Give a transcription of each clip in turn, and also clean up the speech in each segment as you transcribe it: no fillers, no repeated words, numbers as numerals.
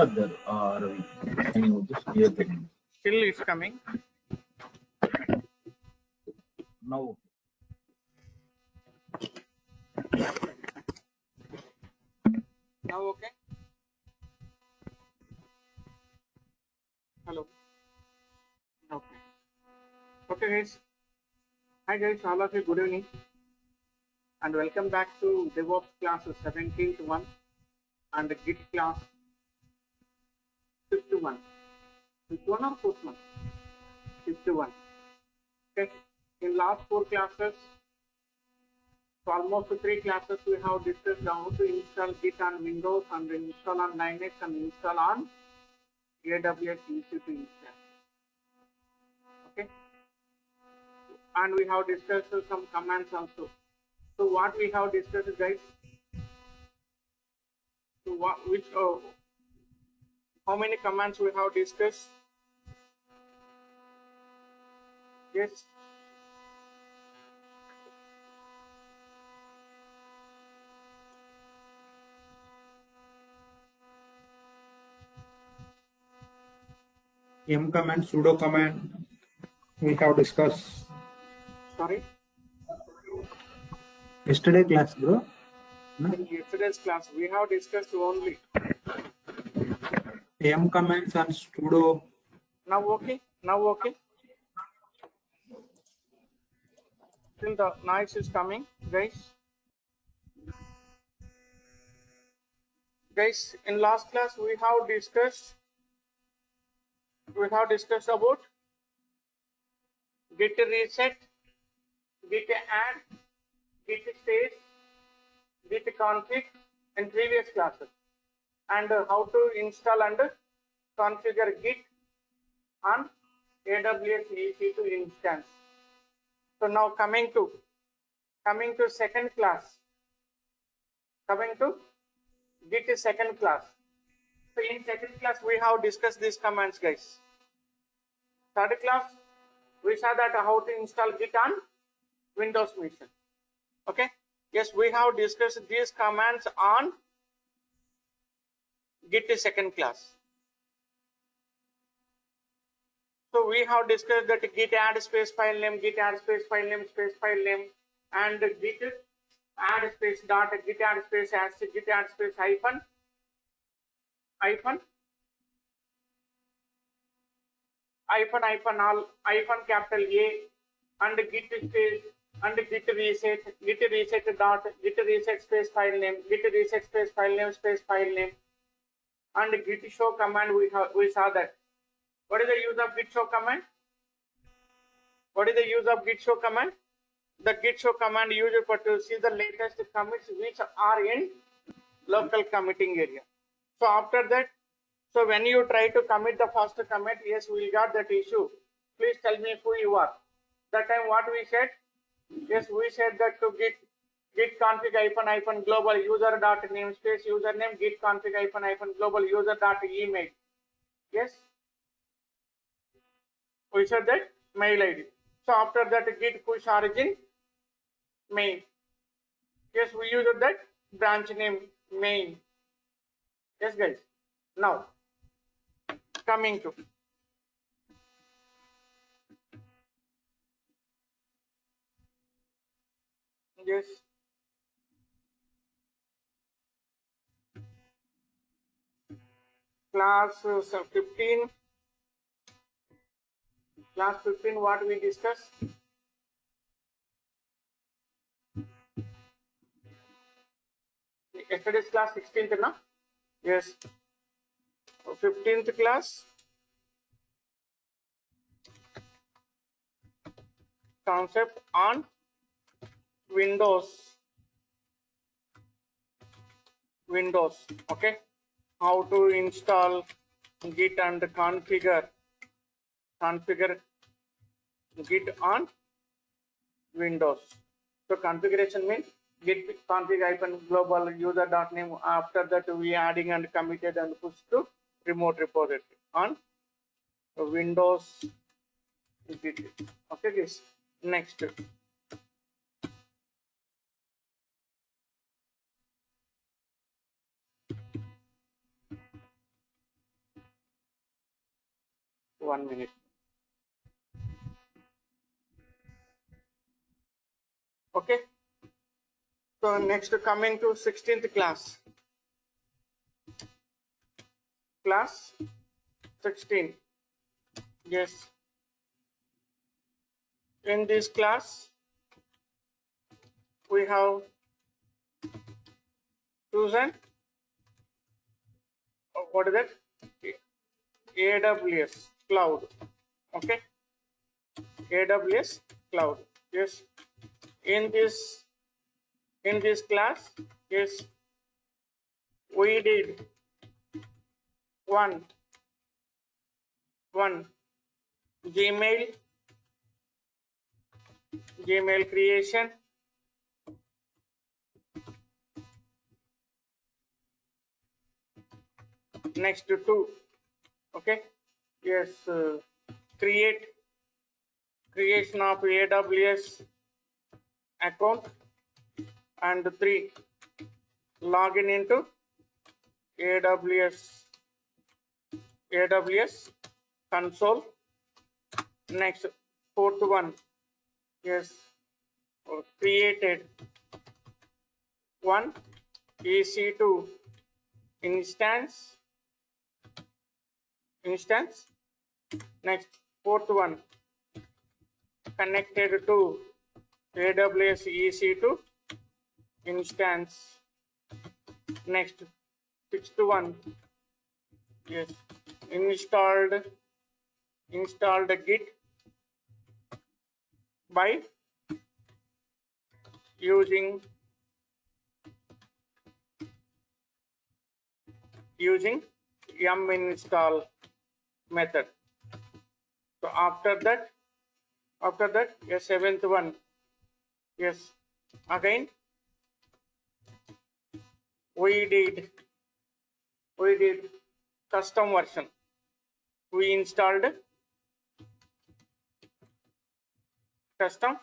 there, Ravi. Can you just clear the name? Still it's coming. Now, Now okay. Hello. Okay. Okay guys. Hi guys, all of you good evening and welcome back to DevOps class 17th one and the Git class 5th one. 5th one or 4th one? 5th one. Okay. In last 4 classes, so almost 3 classes we have discussed how to install Git on Windows and install on Linux and install on AWS EC2 instance. Okay. And we have discussed some commands also. So what we have discussed, guys? So how many commands we have discussed? Yes. M command, sudo command, we have discussed. Sorry? Yesterday class, bro. No? In yesterday's class, we have discussed only. M commands and sudo. Now okay? Now okay? Still the noise is coming, guys. Guys, in last class we have discussed about git reset, git add, git space, git config in previous classes, and how to install and configure Git on AWS EC2 instance. So now coming to second class, coming to Git second class. So in second class we have discussed these commands, guys. Third class we saw that how to install Git on Windows machine. Okay. Yes, we have discussed these commands on Git second class. So we have discussed that git add space file name, git add space file name, and git add space dot, git add space as git add space hyphen all capital A, and git space and git reset dot, git reset space file name, and git show command. We saw that. What is the use of git show command? The git show command used for to see the latest commits which are in local committing area. So after that, so when you try to commit the first commit, yes, we got that issue. Please tell me who you are. That time what we said? Yes, we said that to git config hyphen global user dot namespace username, git config hyphen global user dot email. Yes, we said that mail ID. So after that, git push origin main. Yes, we used that branch name main. Yes, guys. Now coming to yes. Class 15. Class 15, what we discussed? Yesterday's class 16th, na? Yes. 15th class. Concept on Windows. Okay. How to install Git and configure Git on Windows. So configuration means git config hyphen global user dot name. After that we adding and committed and push to remote repository on Windows Git. Okay, guys. Next. 1 minute. Okay. So next coming to 16th class. Class 16. Yes. In this class, we have chosen what is that? AWS cloud. Okay. AWS cloud. Yes. In this class, yes, we did one Gmail creation, next to two, okay, yes, creation of AWS account, and 3 login into AWS console. Next, 4th one, yes, created one EC2 instance. Next, 4th one, connected to AWS EC2 instance. Next, 6th one, yes, installed Git by using yum install method. So after that, yes, 7th one, yes, again we did custom version. We installed custom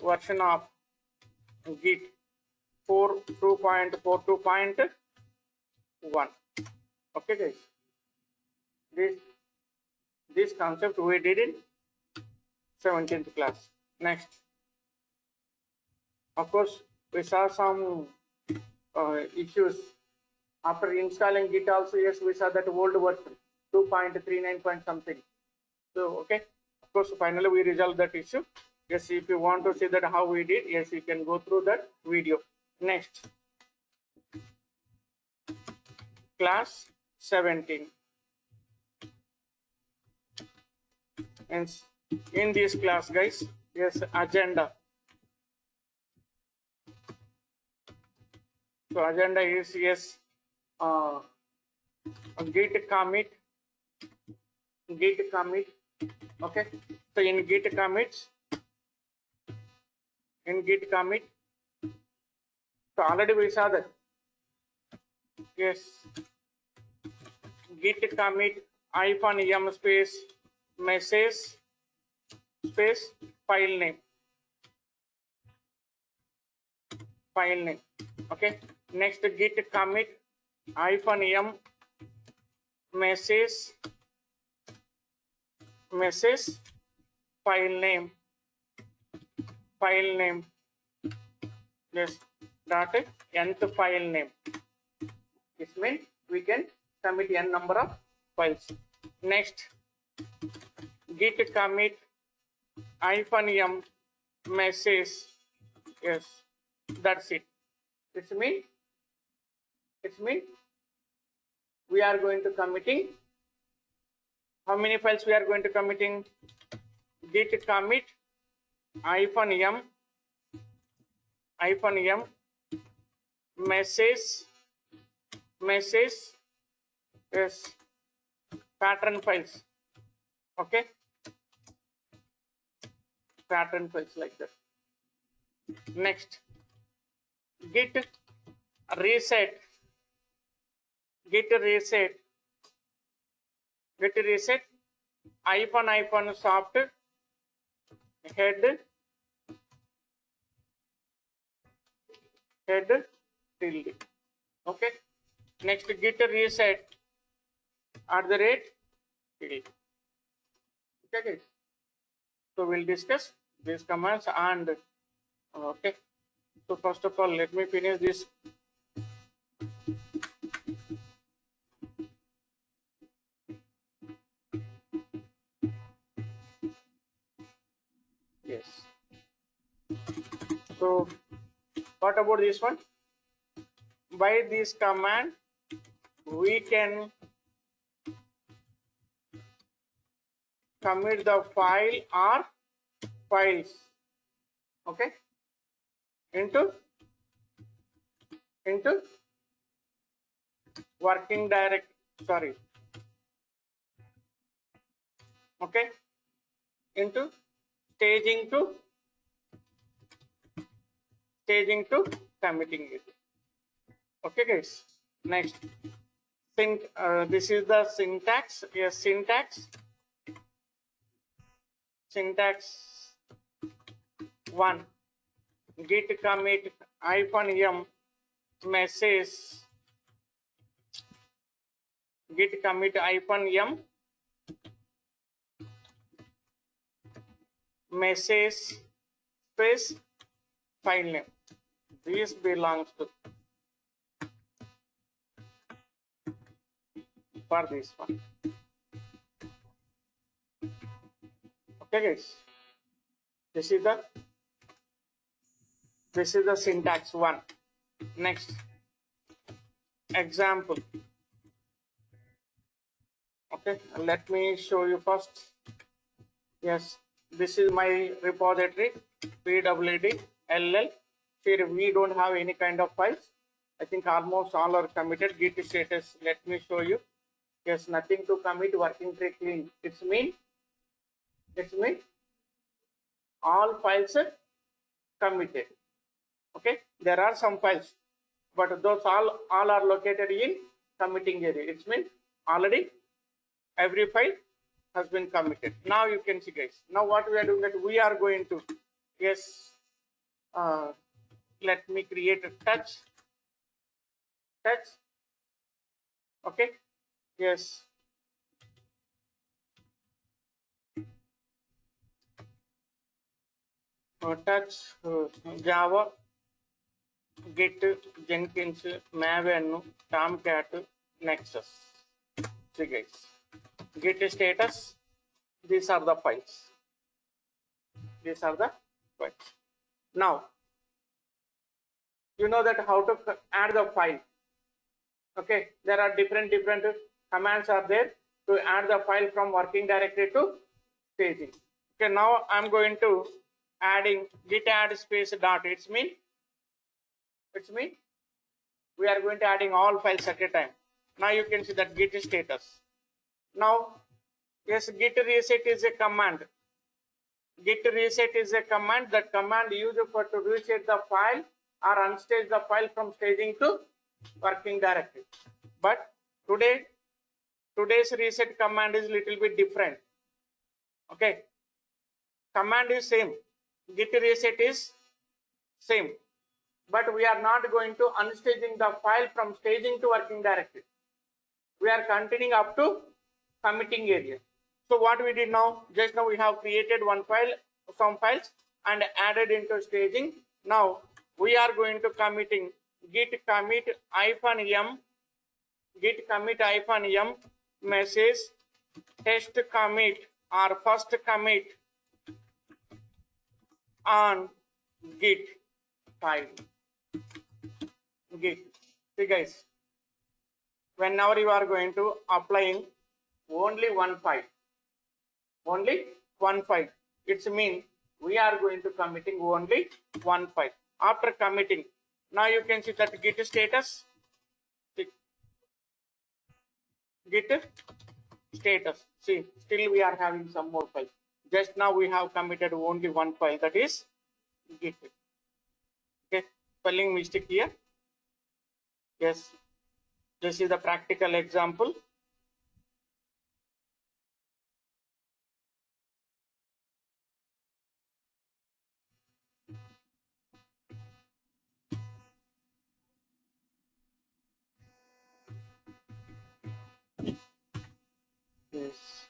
version of Git 2.42.1. Okay, guys. This concept we did in 17th class. Next, of course, we saw some issues after installing Git. Also, yes, we saw that old version 2.39 point something. So, okay, of course, finally we resolved that issue. Yes, if you want to see that how we did, yes, you can go through that video. Next, class 17. And in this class, guys, yes, agenda. So agenda is, yes, Git commit. Okay. So in Git commit, so already we saw that. Yes, Git commit -m space message space file name. Okay. Next, Git commit -m message file name. Yes, dot nth file name. This means we can commit n number of files. Next, Git commit -m message. Yes, that's it. It's mean we are going to committing. How many files we are going to committing? Git commit -m message yes, pattern files. Okay, pattern files like that. Next, git reset soft head tilde. Okay. Next, git reset @ till. Okay. So we'll discuss these commands and okay. So first of all, let me finish this. Yes. So what about this one? By this command, we can commit the file or files, okay, into working direct. Sorry. Okay, into staging to committing it. Okay, guys. Next, this is the syntax. Yes, syntax 1. Git commit -m message. Git commit -m message space file name. This belongs to for this one. Okay, guys. This is the syntax 1. Next example. Okay, let me show you first. Yes, this is my repository pwd ll. Here we don't have any kind of files. I think almost all are committed. Git status, let me show you. Yes, nothing to commit, working tree clean. It's mean all files are committed. Okay, there are some files, but those all are located in committing area. It's mean already every file has been committed. Now you can see, guys. Now what we are doing, that we are going to, yes, let me create a touch. Okay, yes. Touch Java, Git, Jenkins, Maven, Tomcat, Nexus. See, guys. Git status. These are the files. Now, you know that how to add the file. Okay, there are different commands are there to add the file from working directory to staging. Okay, now I'm going to adding git add space dot. It's mean we are going to adding all files at a time. Now you can see that git status. Now, yes, git reset is a command. Git reset is a command. That command used for to reset the file or unstage the file from staging to working directory. But today's reset command is little bit different. Okay, command is same, git reset is same, but we are not going to unstaging the file from staging to working directory. We are continuing up to committing area. So what we did now, just now we have created one file, some files, and added into staging. Now we are going to committing git commit -m message test commit or first commit on git file. Git. See, guys, whenever you are going to applying only one file, it's mean we are going to committing only one file. After committing, now you can see that git status. Git status. See, still we are having some more files. Just now we have committed only one file, that is git. Okay, spelling mistake here. Yes, this is the practical example. Yes.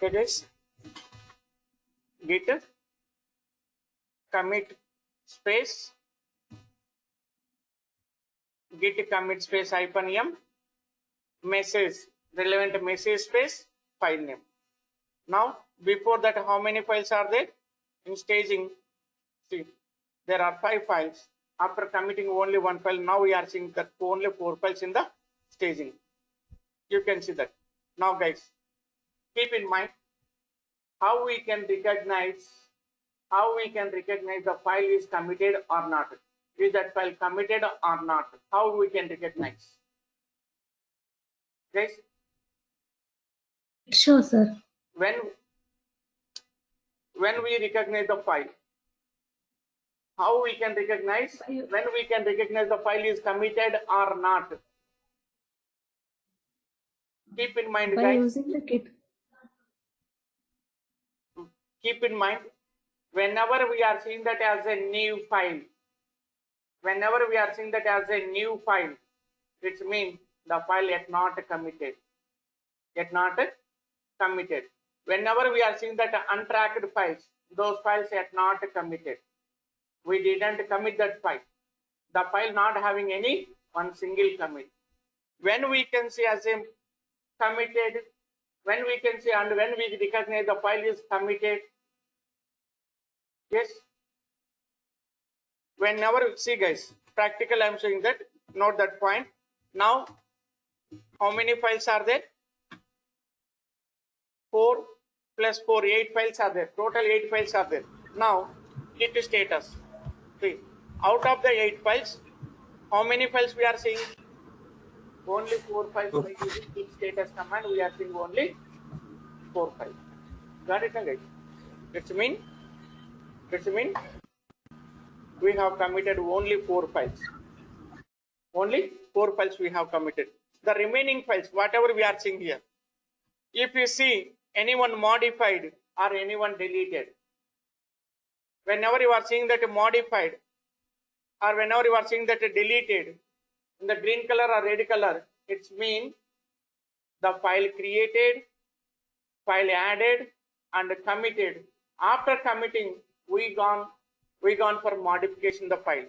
Okay, guys. Git commit space git commit space -m message relevant message space file name. Now before that, how many files are there in staging? See, there are 5 files. After committing only 1 file, now we are seeing that only 4 files in the staging. You can see that. Now guys, keep in mind how we can recognize the file is committed or not. Is that file committed or not? How we can recognize? Guys, Sure, sir. when we recognize the file, how we can recognize the file is committed or not? Keep in mind, By guys. using the Git. Keep in mind, whenever we are seeing that as a new file, it means the file yet not committed. Whenever we are seeing that untracked files, those files yet not committed. We didn't commit that file. The file not having any one single commit. When we can see as a committed, when we can see and when we recognize the file is committed. Yes. Whenever, see guys, practical I am saying that, note that point. Now, how many files are there? 4 plus 4, 8 files are there. Total 8 files are there. Now, Git status. See, out of the 8 files, how many files we are seeing? Only 4 files. By using Git status command, we are seeing only 4 files. Got it, guys? It's mean we have committed only 4 files. Only 4 files we have committed. The remaining files, whatever we are seeing here, if you see anyone modified or anyone deleted, whenever you are seeing that modified or whenever you are seeing that deleted in the green color or red color, it means the file created, file added and committed. After committing, we gone for modification the file.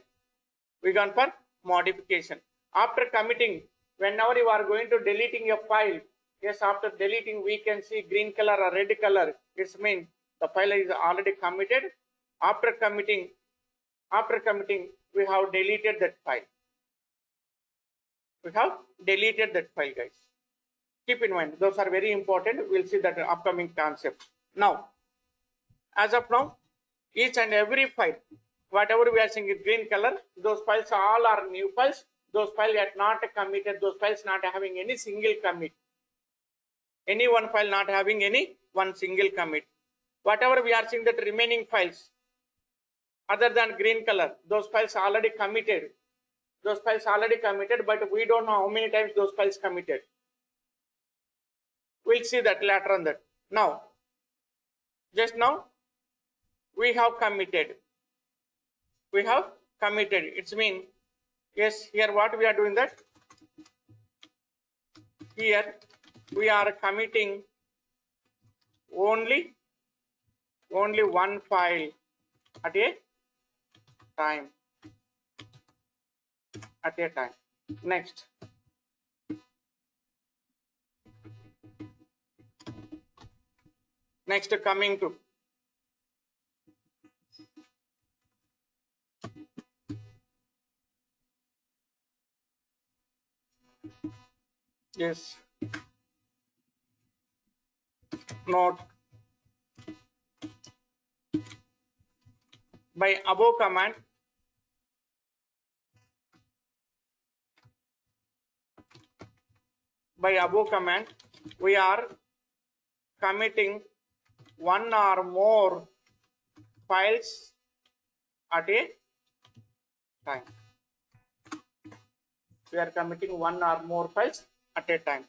After committing, whenever you are going to deleting a file, yes, after deleting we can see green color or red color. It means the file is already committed. After committing, we have deleted that file. Guys. Keep in mind, those are very important. We'll see that upcoming concept. Now, as of now, each and every file, whatever we are seeing in green color, those files all are new files. Those files are not committed. Those files not having any single commit. Any one file not having any one single commit. Whatever we are seeing that remaining files, other than green color, those files already committed. But we don't know how many times those files committed. We'll see that later on that. Now, just now, we have committed. It's mean, yes, here what we are doing that? Here we are committing only one file at a time. Next. Coming to yes, note by above command, we are committing one or more files at a time.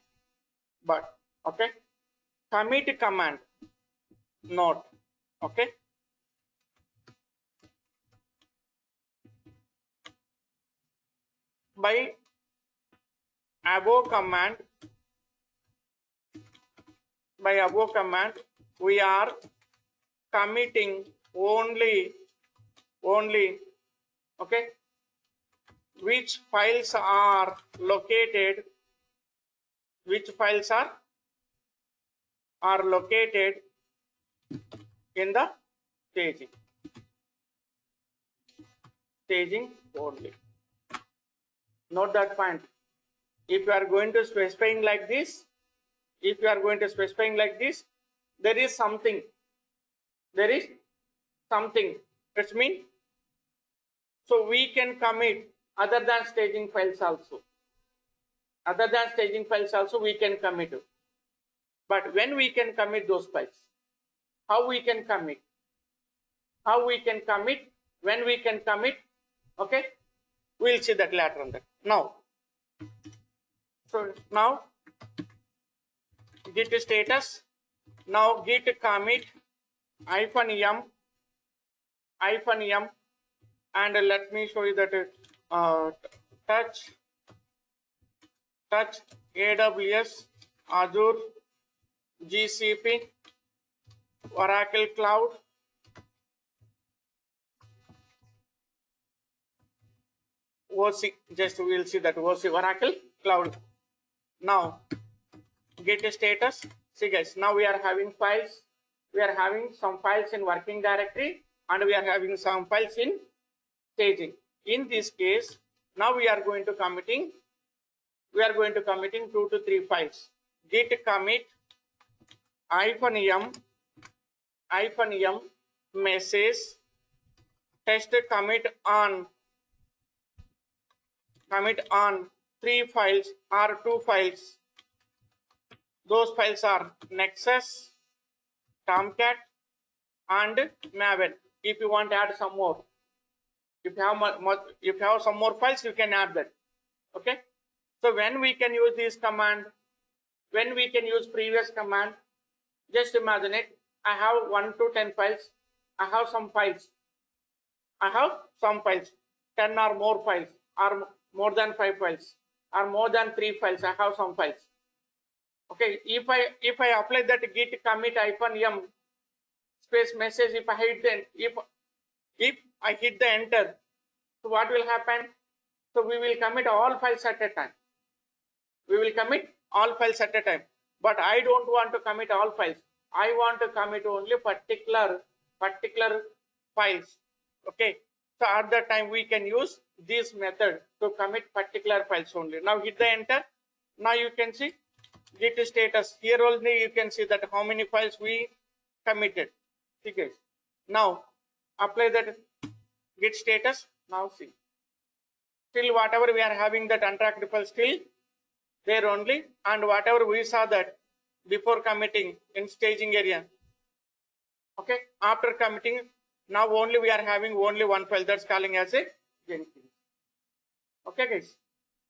But okay, commit command, note, okay. By above command, we are committing only, okay, which files are located, in the staging only. Note that point. If you are going to specifying like this, there is something. It means, so we can commit other than staging files also. We can commit. But when we can commit those files? How we can commit? When we can commit? Okay, we'll see that later on. That now. So now git status. Now git commit -m, and let me show you that touch AWS, Azure, GCP, Oracle Cloud, OC. Just we'll see that OC, Oracle Cloud. Now git status. See guys, now we are having files. We are having some files in working directory, and we are having some files in staging. In this case, now we are going to committing 2 to 3 files. Git commit -m message test commit on 3 files or 2 files. Those files are Nexus, Tomcat, and Maven. If you want to add some more, if you have some more files, you can add that. Okay. So when we can use this command, when we can use previous command, just imagine it. I have 1 to 10 files. I have some files. 10 or more files, or more than 5 files, or more than 3 files. I have some files. Okay, if I apply that git commit -m space message, if I hit the enter, so what will happen? So we will commit all files at a time. But I don't want to commit all files. I want to commit only particular files. Okay, so at that time we can use this method to commit particular files only. Now hit the enter. Now you can see git status. Here only you can see that how many files we committed. See guys. Now apply that git status. Now see. Still whatever we are having that untracked file still there only, and whatever we saw that before committing in staging area. Okay. After committing, now only we are having only one file, that's calling as a Jenkins. Okay guys.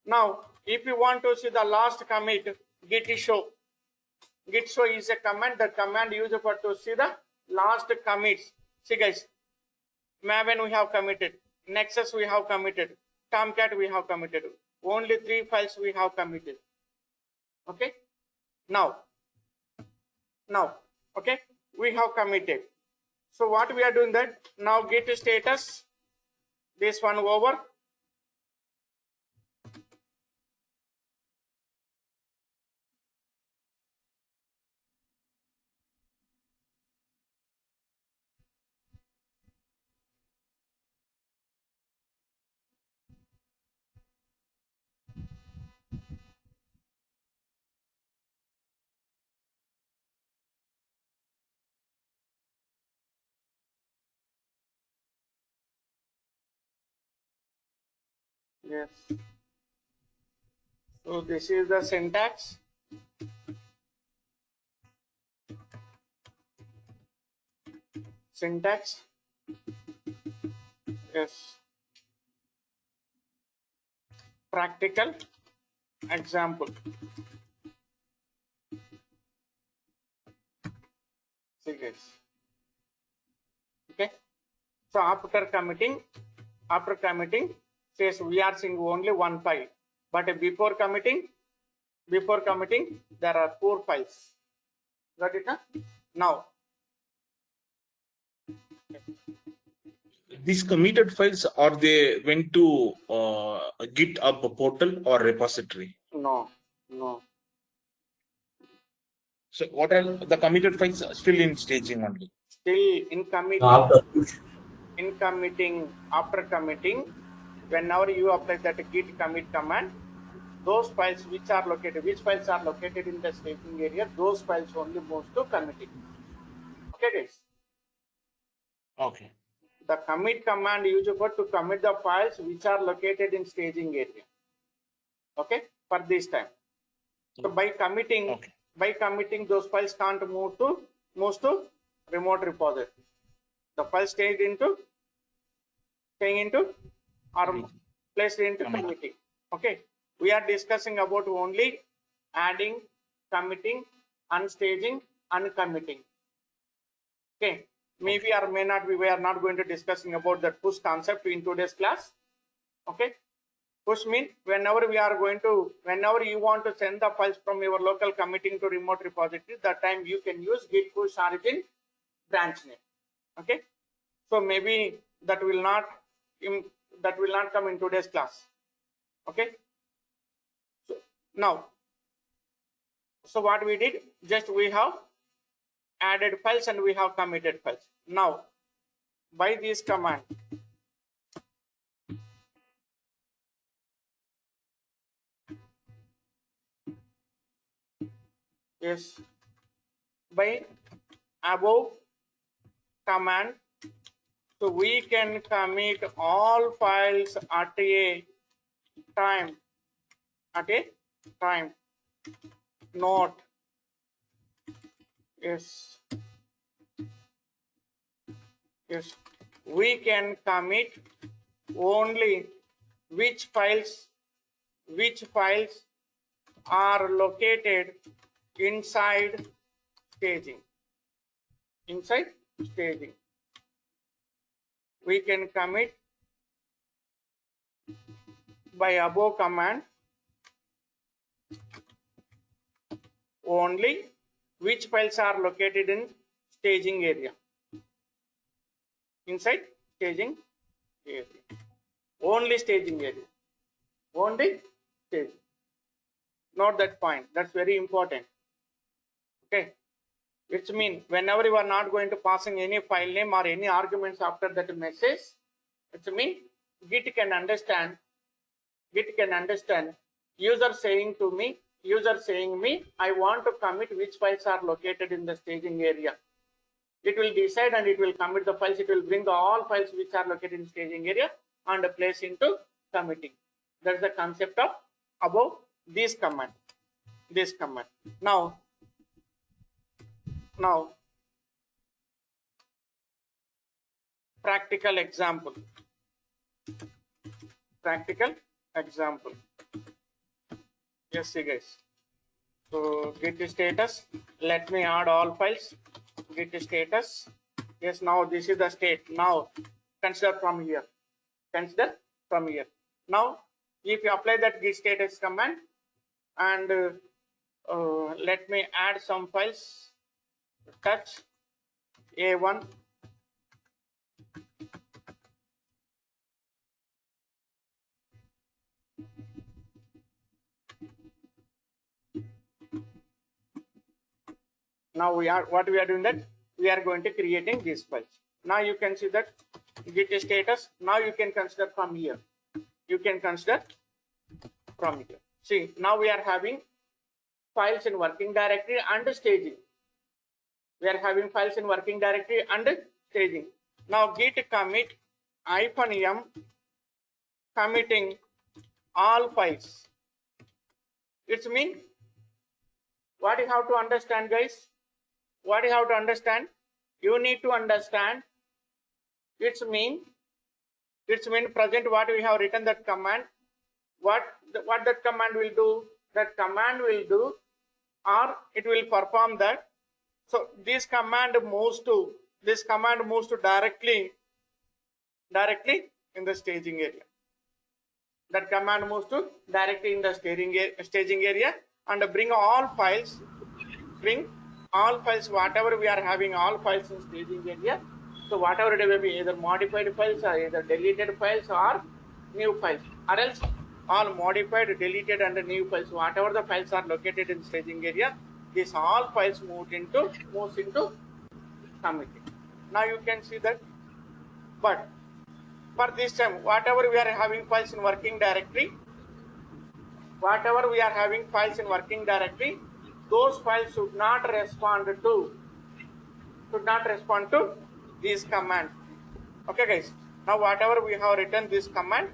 Now if you want to see the last commit, git show is a command. The command used for to see the last commits. See guys, Maven we have committed, Nexus we have committed, Tomcat we have committed. Only 3 files we have committed. Okay. Now okay, we have committed. So what we are doing that now git status, this one over. Yes. So this is the syntax. Yes. Practical example. See guys. Okay. So after committing, says we are seeing only 1 file, but before committing there are 4 files. Got it? Huh? Now These committed files, are they went to GitHub portal or repository? No, no. So what are the committed files are still in staging only? Still in committing, After push. after committing, whenever you apply that git commit command, those files which files are located in the staging area, those files only moves to committing. Okay, guys. Okay. The commit command usable to commit the files which are located in staging area. Okay, for this time. So by committing, those files can't move to remote repository. The file staying into or placed into committing. Okay, we are discussing about only adding, committing, unstaging, uncommitting. Okay, maybe or may not be. We are not going to discussing about that push concept in today's class. Okay, push means whenever you want to send the files from your local committing to remote repository, that time you can use git push origin branch name. Okay, so maybe that will not come in today's class. Okay, so now, so what we did, just we have added files and we have committed files. Now by this command, yes, by above command, so we can commit all files at a time. Note, yes, we can commit only which files are located inside staging. We can commit by above command only which files are located in staging area. Inside staging area. Only staging area. Only staging. Note that point. That's very important. Okay. It means whenever you are not going to passing any file name or any arguments after that message, it means Git can understand user saying me, I want to commit which files are located in the staging area. It will decide and it will commit the files. It will bring all files which are located in staging area and place into committing. That's the concept of above this command. Now practical example. Yes, see guys. So git status. Let me add all files. Git status. Yes, now this is the state. Now consider from here. Now, if you apply that git status command and let me add some files. Touch A1. Now we are doing that we are going to creating these files. Now you can see that git status. Now you can consider from here. See, now we are having files in working directory and staging. Now git commit -m committing all files. It means what you have to understand, guys. You need to understand. It's mean present what we have written that command. What that command will do? That command will do, or it will perform that. So this command moves to directly in the staging area. That command moves to directly in the staging area and bring all files. Whatever we are having, all files in staging area, So whatever it may be, either modified files or either deleted files or new files, or else all modified, deleted, and new files. Whatever the files are located in staging area, these all files moves into committee. Now you can see that. But for this time, whatever we are having files in working directory, those files should not respond to this command. Okay, guys. Now whatever we have written this command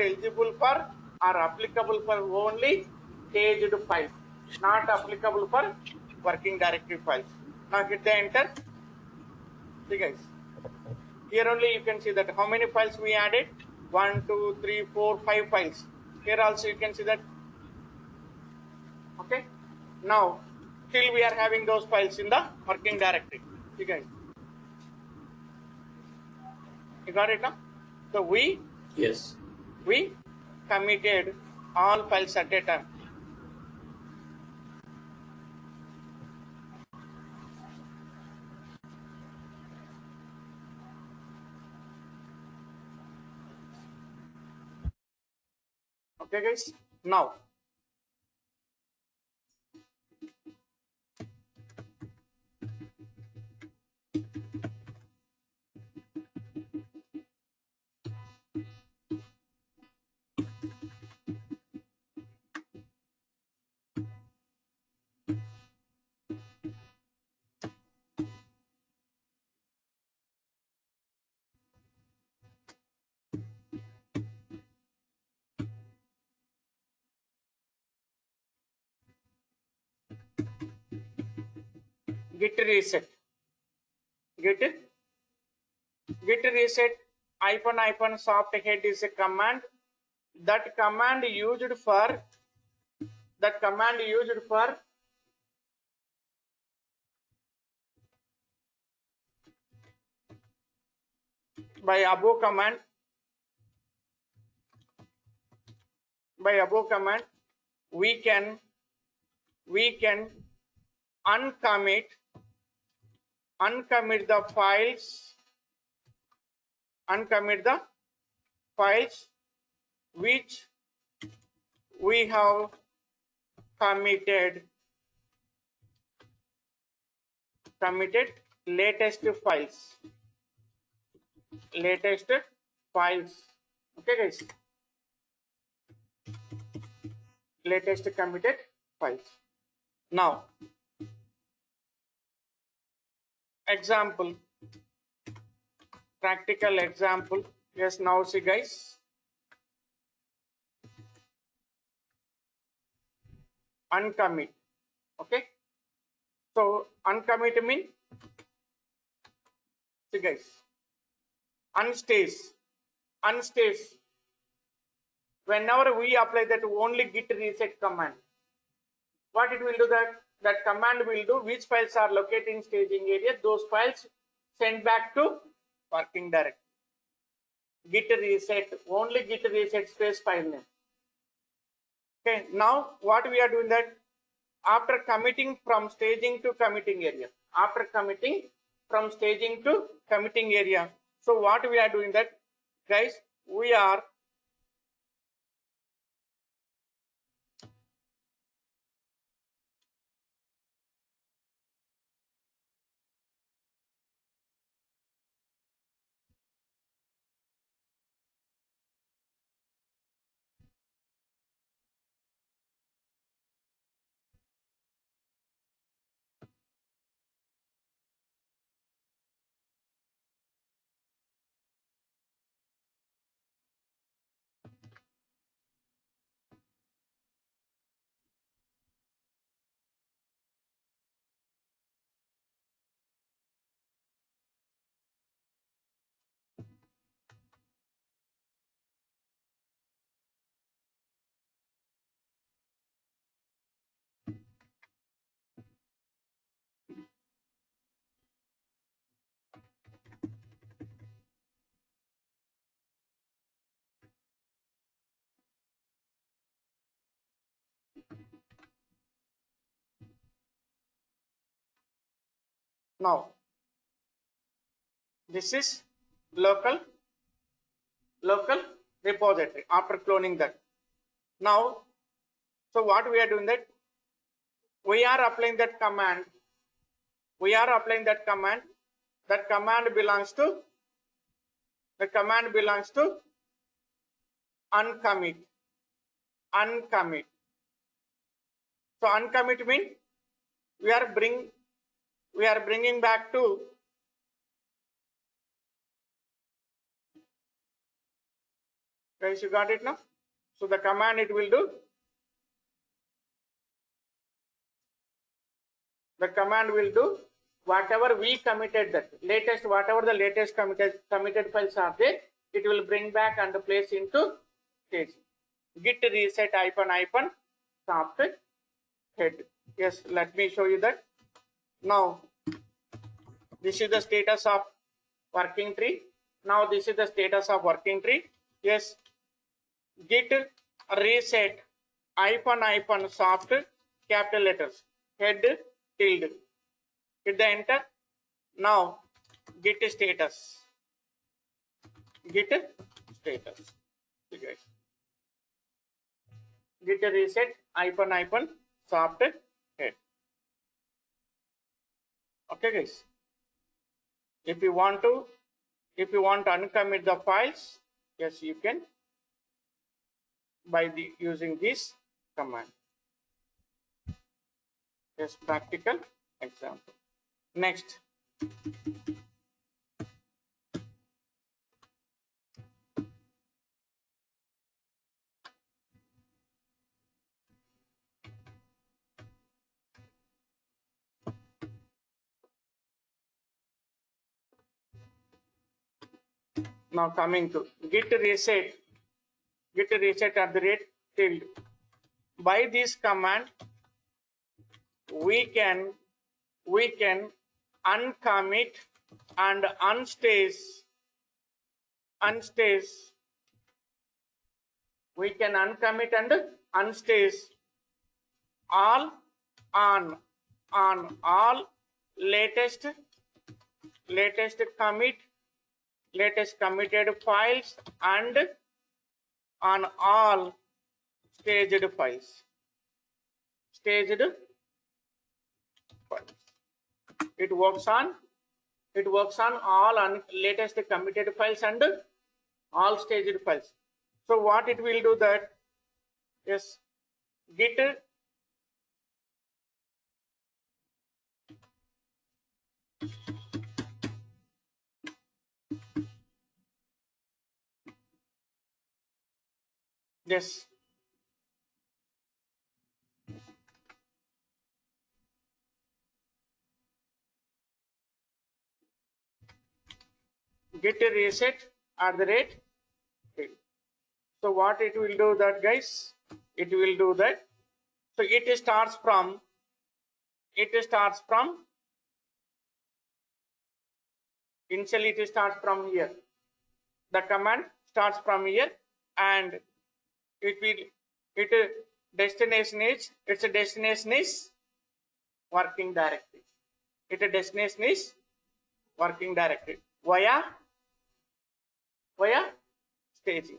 eligible for or applicable for only staged files, not applicable for working directory files. Now hit the enter. See, guys. Here only you can see that how many files we added. 1, 2, 3, 4, 5 files. Here also you can see that. Okay. Now still we are having those files in the working directory. See, guys. You got it now? So we committed all files at a time. Okay, guys. Now git reset. Git reset -- soft head is a command. That command used for by above command we can uncommit the files which we have committed latest files. Okay, guys. Latest committed files. Now example, practical example. Yes, now see, guys. Uncommit. Okay. So uncommit means, see, guys, unstage. Whenever we apply that only git reset command, what it will do, that command will do which files are located in staging area, those files send back to working directory. Git reset, only git reset space file name. Okay, now what we are doing, that after committing from staging to committing area, so what we are doing, that, guys, we are now This is local repository after cloning that. Now, so what we are doing that, we are applying that command. That command belongs to uncommit. So uncommit means we are bringing back to guys, you got it now? So the command it will do, whatever we committed, that latest, whatever the latest committed files are there, it will bring back and place into stage. Git reset icon soft head. Yes, let me show you that. Now, this is the status of working tree. Now, this is the status of working tree. Yes, git reset icon soft capital letters head tilde. Hit the enter. Now, git status. See guys. Git reset icon soft head. Okay, guys. If you want to uncommit the files, yes, you can by using this command. Yes, practical example. Next. Now coming to git reset at the rate tilde. By this command, we can uncommit and unstage. We can uncommit and unstage all on all latest committed files and on all staged files. It works on all latest committed files and all staged files. So what it will do that? Yes, git yes. Git reset at the rate. So what it will do that, guys? It will do that. So it starts from initially it starts from here. The command starts from here, and its destination is working directory. Its destination is working directory via staging.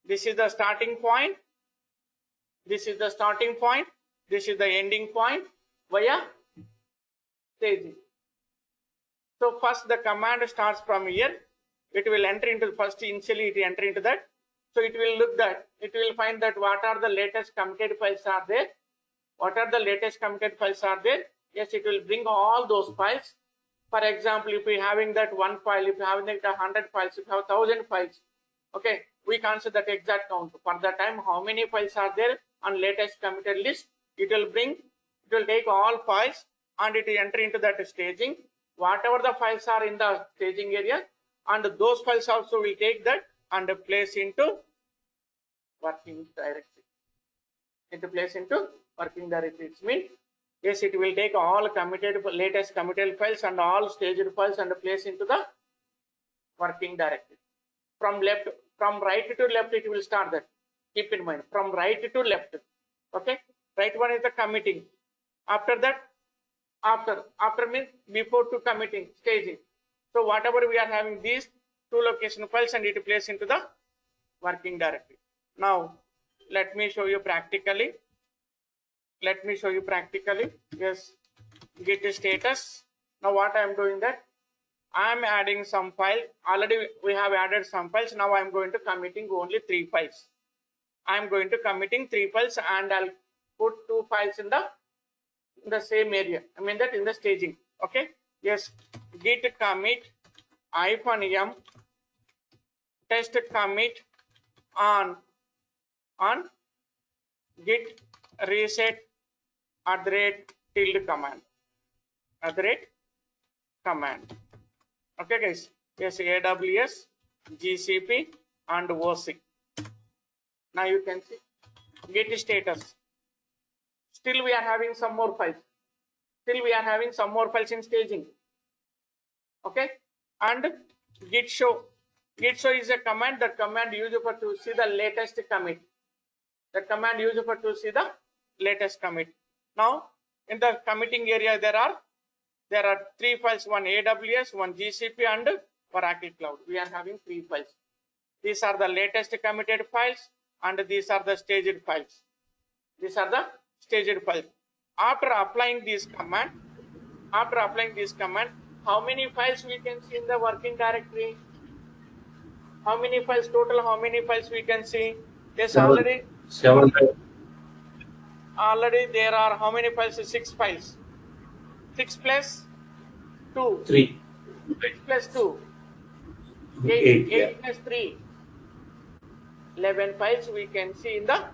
This is the starting point. This is the ending point via staging. So first the command starts from here. It will enter into initially it enter into that. So it will look that, it will find that what are the latest committed files are there. Yes, it will bring all those files. For example, if we having that one file, if you having that 100 files, if you have 1,000 files, okay, we can't say that exact count. For the time, how many files are there on latest committed list? It will take all files and it will enter into that staging. Whatever the files are in the staging area, and those files also will take that and place into working directory. It means, yes, it will take all latest committed files and all staged files and place into the working directory. From right to left, it will start that. Keep in mind, from right to left. Okay, right one is the committing. After that, after means before to committing, staging. So whatever we are having these two location files and it plays into the working directory. Now let me show you practically. Yes, git status. Now what I am doing that I am adding some file. Already we have added some files. Now I am going to committing only 3 files. I am going to committing 3 files and I'll put 2 files in the same area. I mean that in the staging. Okay. Yes. Git commit -m test commit on git reset @ command. Command. Okay, guys. Yes, AWS, GCP, and OC. Now you can see git status. Still we are having some more files. In staging. Okay, and git show. Git show is a command. That command used for to see the latest commit. Now in the committing area there are 3 files, one AWS, one GCP, and Oracle Cloud. We are having 3 files. These are the latest committed files, and these are the staged files. After applying this command, how many files we can see in the working directory? How many files total? How many files we can see? Yes, already there are how many files? 6 files. 6 plus 2. 3. 6 plus 2. 8. 8 plus 3. 11 files we can see in the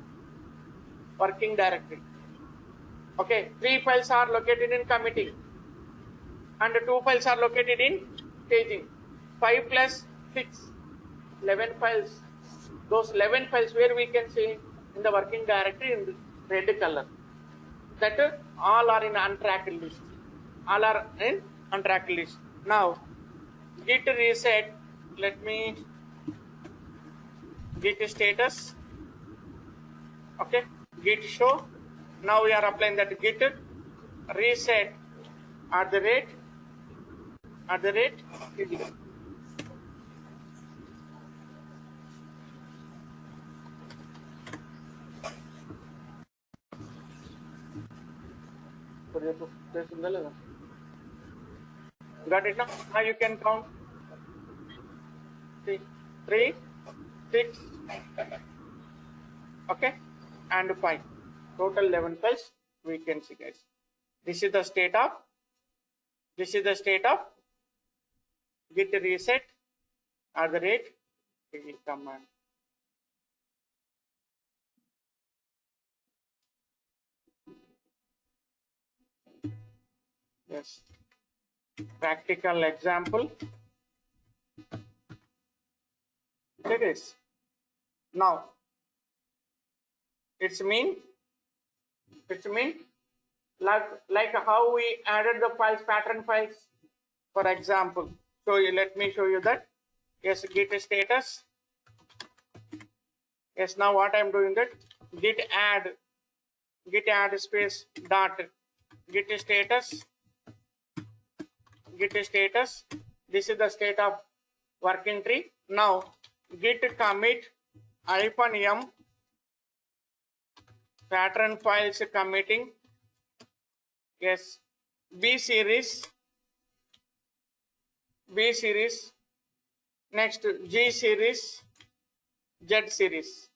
working directory. Okay, 3 files are located in committing and 2 files are located in staging. 5 plus 6. 11 files. Those 11 files where we can see in the working directory in red color. That all are in untracked list. Now git reset. Let me git status. Okay, git show. Now we are applying that git reset @ Got it now? Now you can count 3, 6, okay, and 5. Total 11 files we can see, guys. This is the state of git reset @ command. Yes. Practical example. It is. Now it's mean like how we added the files, pattern files, for example. So let me show you that. Yes, git status. Yes, now what I'm doing that git add space dot git status. This is the state of working tree. Now git commit -m pattern files committing. Yes, B series, next G series, Z series.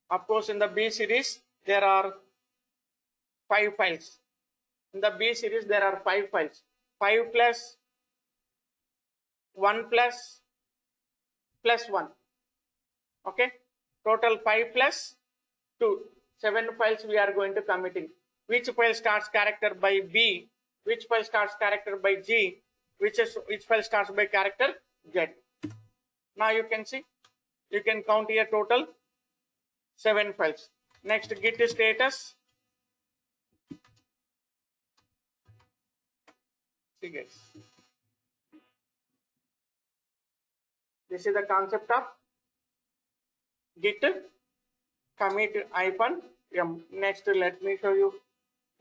Of course, in the B series there are 5 files. In the B series there are 5 files. 5 plus 1 plus 1. Okay, total 5 plus 2. 7 files we are going to committing. Which file starts character by B? Which file starts character by G? Which file starts by character Z? Now you can see, you can count here total 7 files. Next, git status. See guys, this is the concept of git commit -m. Next, let me show you.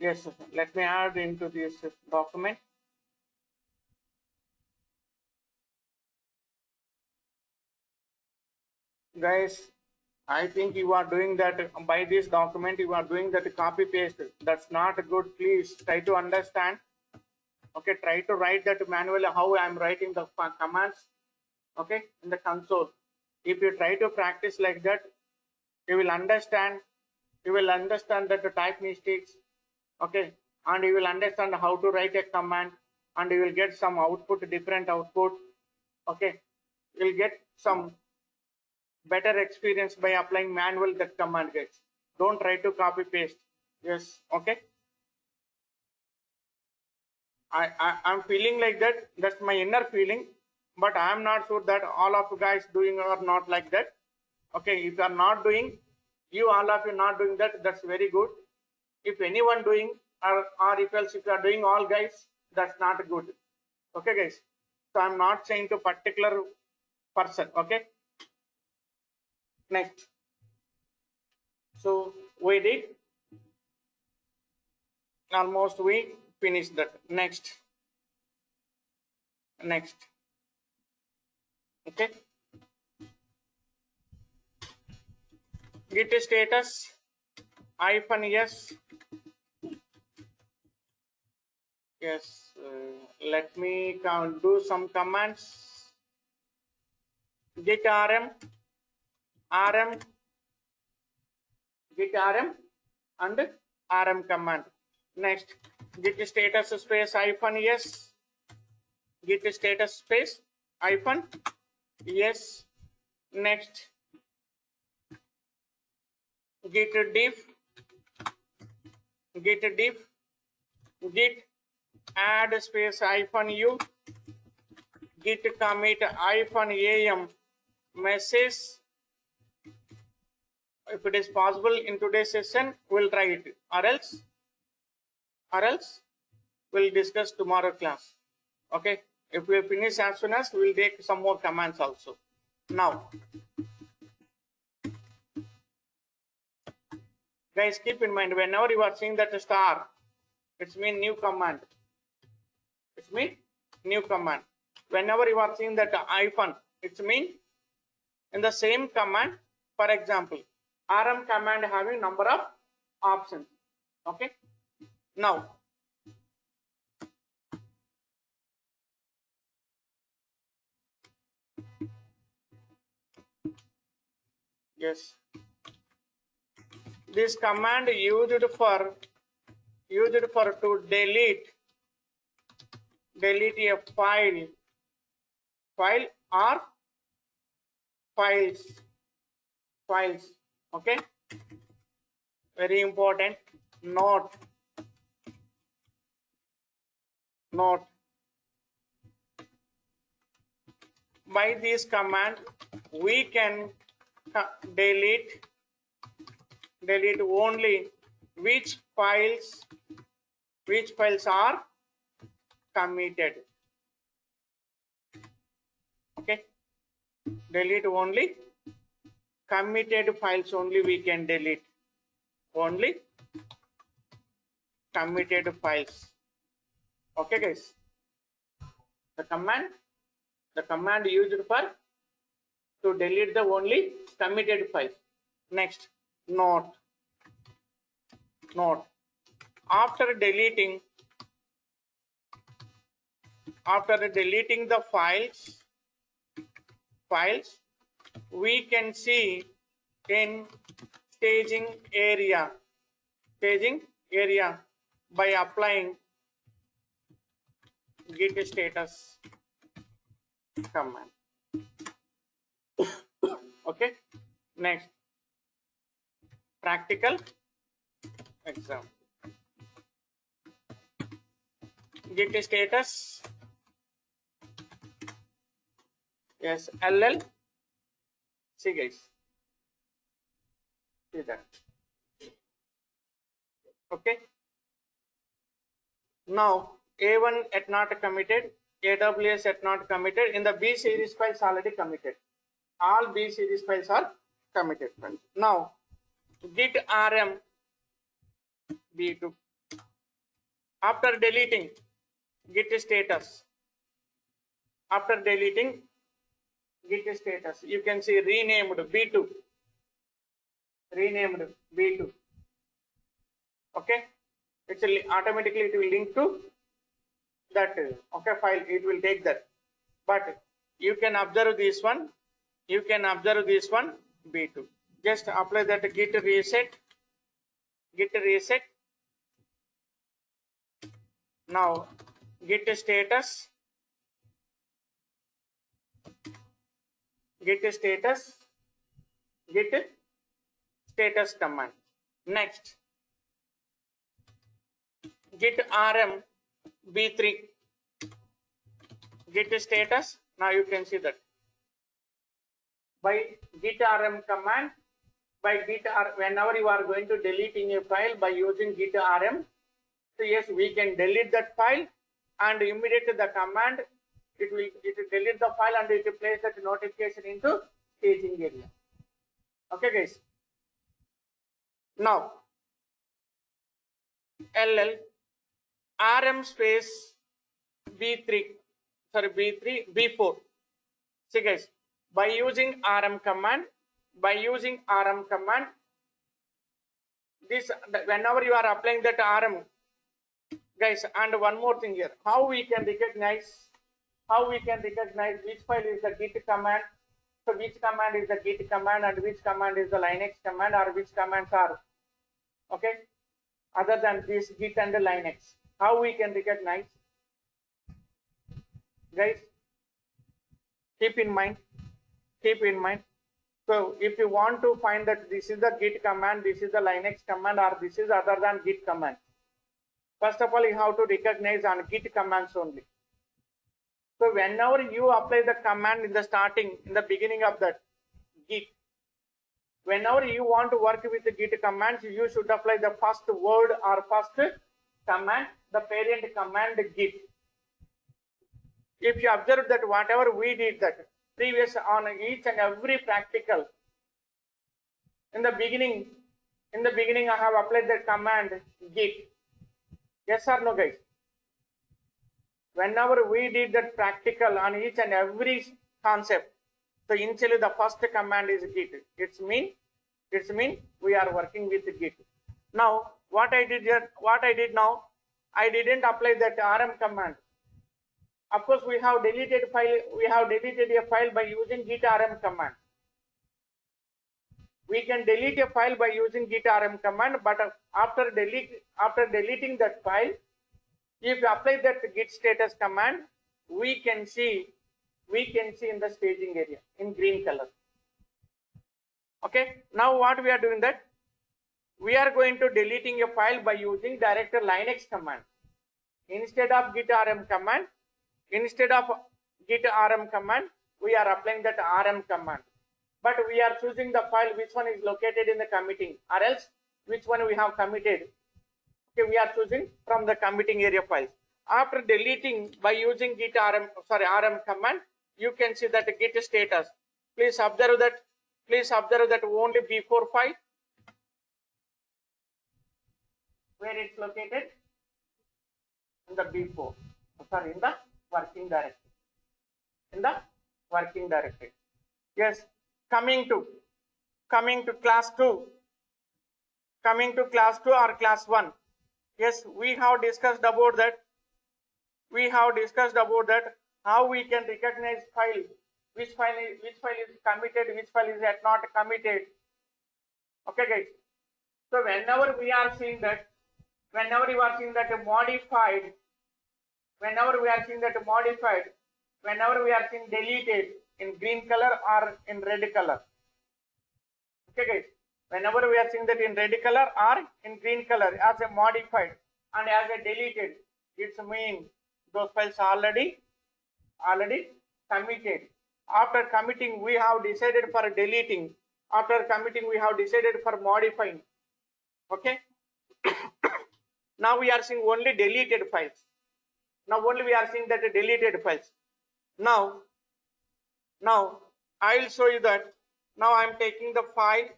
Yes, let me add into this document. Guys, I think you are doing that by this document. You are doing that copy paste. That's not good. Please try to understand. Okay, try to write that manually how I am writing the commands. Okay, in the console. If you try to practice like that, you will understand. You will understand that the type mistakes. Okay, and you will understand how to write a command, and you will get some output, different output. Okay, you will get some better experience by applying manual that command, guys. Don't try to copy paste. Yes, okay. I'm feeling like that. That's my inner feeling, but I am not sure that all of you guys doing or not like that. Okay, if you are not doing, you all of you not doing that, that's very good. If anyone doing or if else if you are doing all guys, that's not good. Okay, guys. So I'm not saying to particular person. Okay. Next. So we did almost we finished that. Next. Okay. Git status -s. Yes. Let me do some commands. Git rm, git rm and rm command. Next, git status space -s, git status space -s. Next, git diff, git add space -u, git commit -am message. If it is possible in today's session, we'll try it, or else we'll discuss tomorrow class. Okay, if we finish as soon as, we'll take some more commands also. Now, guys, keep in mind, whenever you are seeing that star, it's mean new command. It's mean new command. Whenever you are seeing that hyphen, it's mean in the same command. For example, rm command having number of options. Okay. Now, yes, this command used for to delete a file or files. Okay, very important. Note by this command we can delete only which files are committed. Okay, delete only committed files, only we can delete only committed files. Okay, guys, the command used for to delete the only committed files. Next, note after deleting the files, we can see in staging area by applying git status command. Okay, next, practical example. Git status, yes, ll. See, guys, see that. Okay, now A1 at not committed, AWS at not committed. In the B series files already committed. All B series files are committed files. Now git rm b2. After deleting git status, Git status. You can see renamed B2. Renamed B2. Okay. It's automatically it will link to that file. It will take that. But you can observe this one. You can observe this one B2. Just apply that git reset. Git reset. Now git status. Git status. Git status command. Next. Git rm b3. Git status. Now you can see that. By git rm command, whenever you are going to delete in a file by using git rm, so yes, we can delete that file and immediately the command it will delete the file and it will place that notification into staging area. Okay, guys. Now ll rm space b4. See guys, by using rm command, this whenever you are applying that rm, guys, and one more thing here, how we can recognize which file is the git command. So which command is the git command and which command is the Linux command, or which commands are okay other than this git and the Linux. How we can recognize, guys? Keep in mind. So if you want to find that this is the git command, this is the Linux command, or this is other than git command, first of all you have to recognize on git commands only. So whenever you apply the command in the beginning of that git, whenever you want to work with the git commands, you should apply the first word or first command, the parent command git. If you observe that whatever we did that previous on each and every practical, in the beginning I have applied the command git. Yes or no, guys? Whenever we did that practical on each and every concept, so initially the first command is git. It's mean we are working with git. Now what I did now, I didn't apply that rm command. Of course, we have deleted a file by using git rm command. We can delete a file by using git rm command, but after deleting that file, if you apply that git status command, we can see in the staging area in green color. Okay. Now what we are doing that, we are going to deleting a file by using direct Linux command. Instead of git rm command, we are applying that rm command. But we are choosing the file which one is located in the committing, or else which one we have committed. Okay, we are choosing from the committing area files. After deleting by using rm command, you can see that git status. Please observe that only B4 file, where it's located in the B4. In the working directory. Yes. Coming to class 2. Or class 1. Yes, we have discussed about that. How we can recognize file, which file is committed, which file is not committed. Okay, guys. So whenever you are seeing that modified, whenever we are seeing deleted in green color or in red color. Okay, guys. Whenever we are seeing that in red color or in green color as a modified and as a deleted, it means those files already committed. After committing, we have decided for deleting. After committing, we have decided for modifying. Okay. Now we are seeing only deleted files. Now we are seeing that deleted files. Now I will show you that. Now I am taking the file.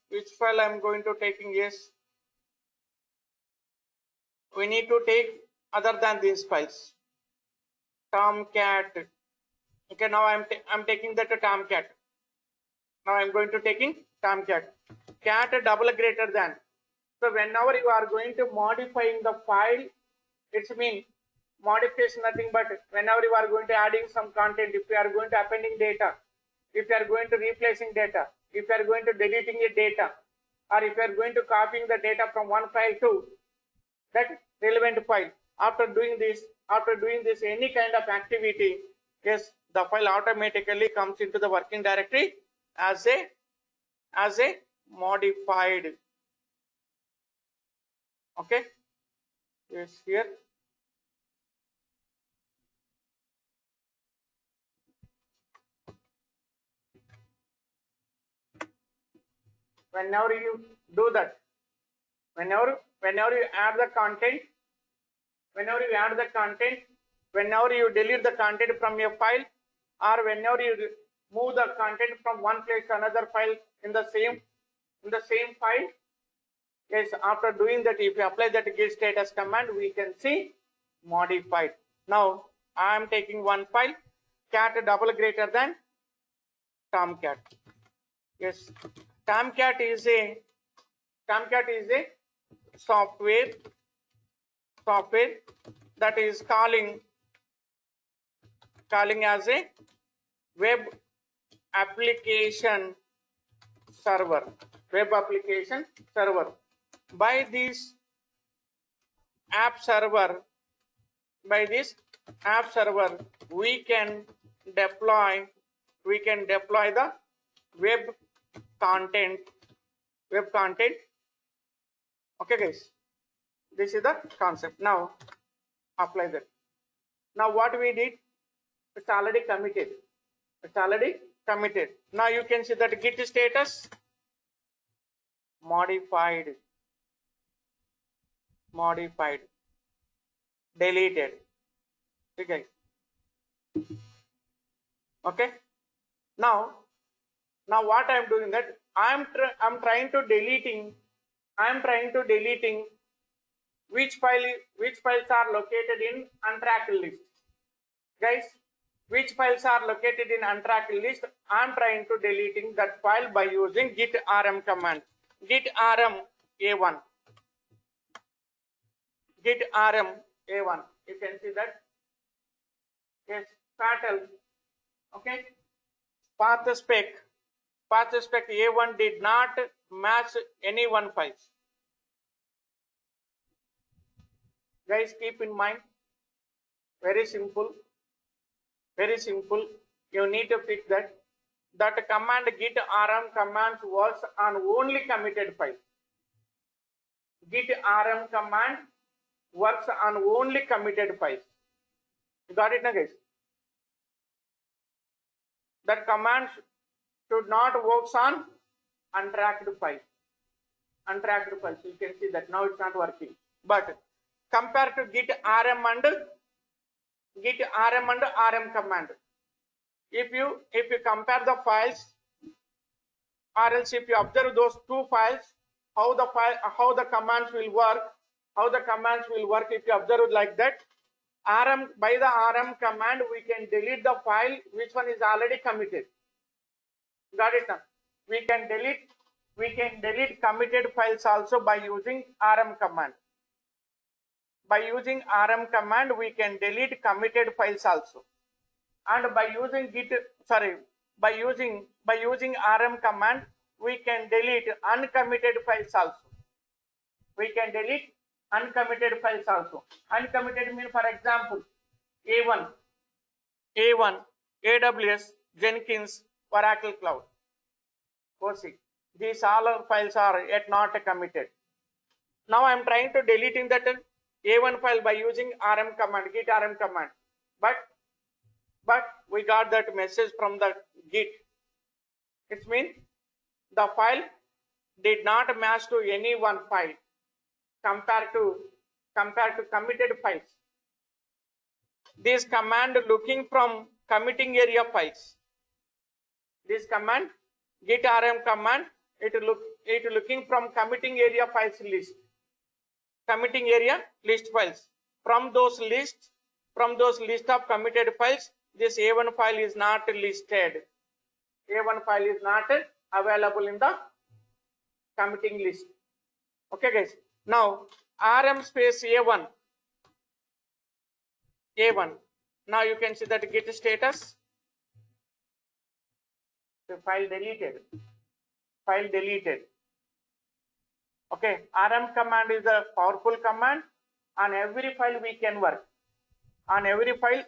Which file I am going to taking? Yes. We need to take other than these files. Tomcat Okay, now I'm taking that to tomcat. Now I'm going to taking tomcat. Cat double greater than. So whenever you are going to modifying the file, it's mean modification nothing but whenever you are going to adding some content, if you are going to appending data, if you are going to replacing data, if you are going to deleting a data, or if you are going to copying the data from one file to that relevant file. After doing this, any kind of activity, yes, the file automatically comes into the working directory as a modified. Okay, yes, here. Whenever you do that, whenever you add the content, whenever you delete the content from your file, or whenever you move the content from one place to another file in the same file, yes, after doing that, if you apply that git status command, we can see modified. Now I am taking one file, cat double greater than tomcat. Yes, tomcat is a software that is calling as a web application server. By this app server, we can deploy the web content. Okay, guys, this is the concept. Now apply that. Now what we did, it's already committed. Now you can see that git status modified, deleted. Okay. Okay. Now what I am doing that I'm trying to deleting which files are located in untracked list. Guys, which files are located in untracked list? I'm trying to deleting that file by using git rm command. Git rm a1. You can see that. Yes, fatal. Okay. Path spec a1 did not match any one files. Guys, keep in mind, very simple. You need to fix that. That command git rm commands works on only committed files. Git rm command works on only committed files. You got it now, guys? That command should not work on untracked files. You can see that now it's not working. But compared to git rm and rm command, if you compare the files, or else if you observe those two files, how the commands will work. If you observe like that, by the rm command we can delete the file which one is already committed. Got it now? We can delete committed files also by using rm command. By using rm command we can delete committed files also, and by using rm command we can delete uncommitted files also. Uncommitted mean, for example, A1, AWS, Jenkins, Oracle Cloud, OC. These all files are yet not committed. Now I am trying to deleting that A1 file by using rm command, git rm command. But we got that message from the git. It means the file did not match to any one file compared to committed files. This command looking from committing area files. This command git rm command, it looking from committing area files list. Committing area list files. From those list of committed files, this A1 file is not listed. A1 file is not available in the committing list. Okay, guys. Now rm space A1. Now you can see that git status. The file deleted. Okay, rm command is a powerful command. On every file we can work. On every file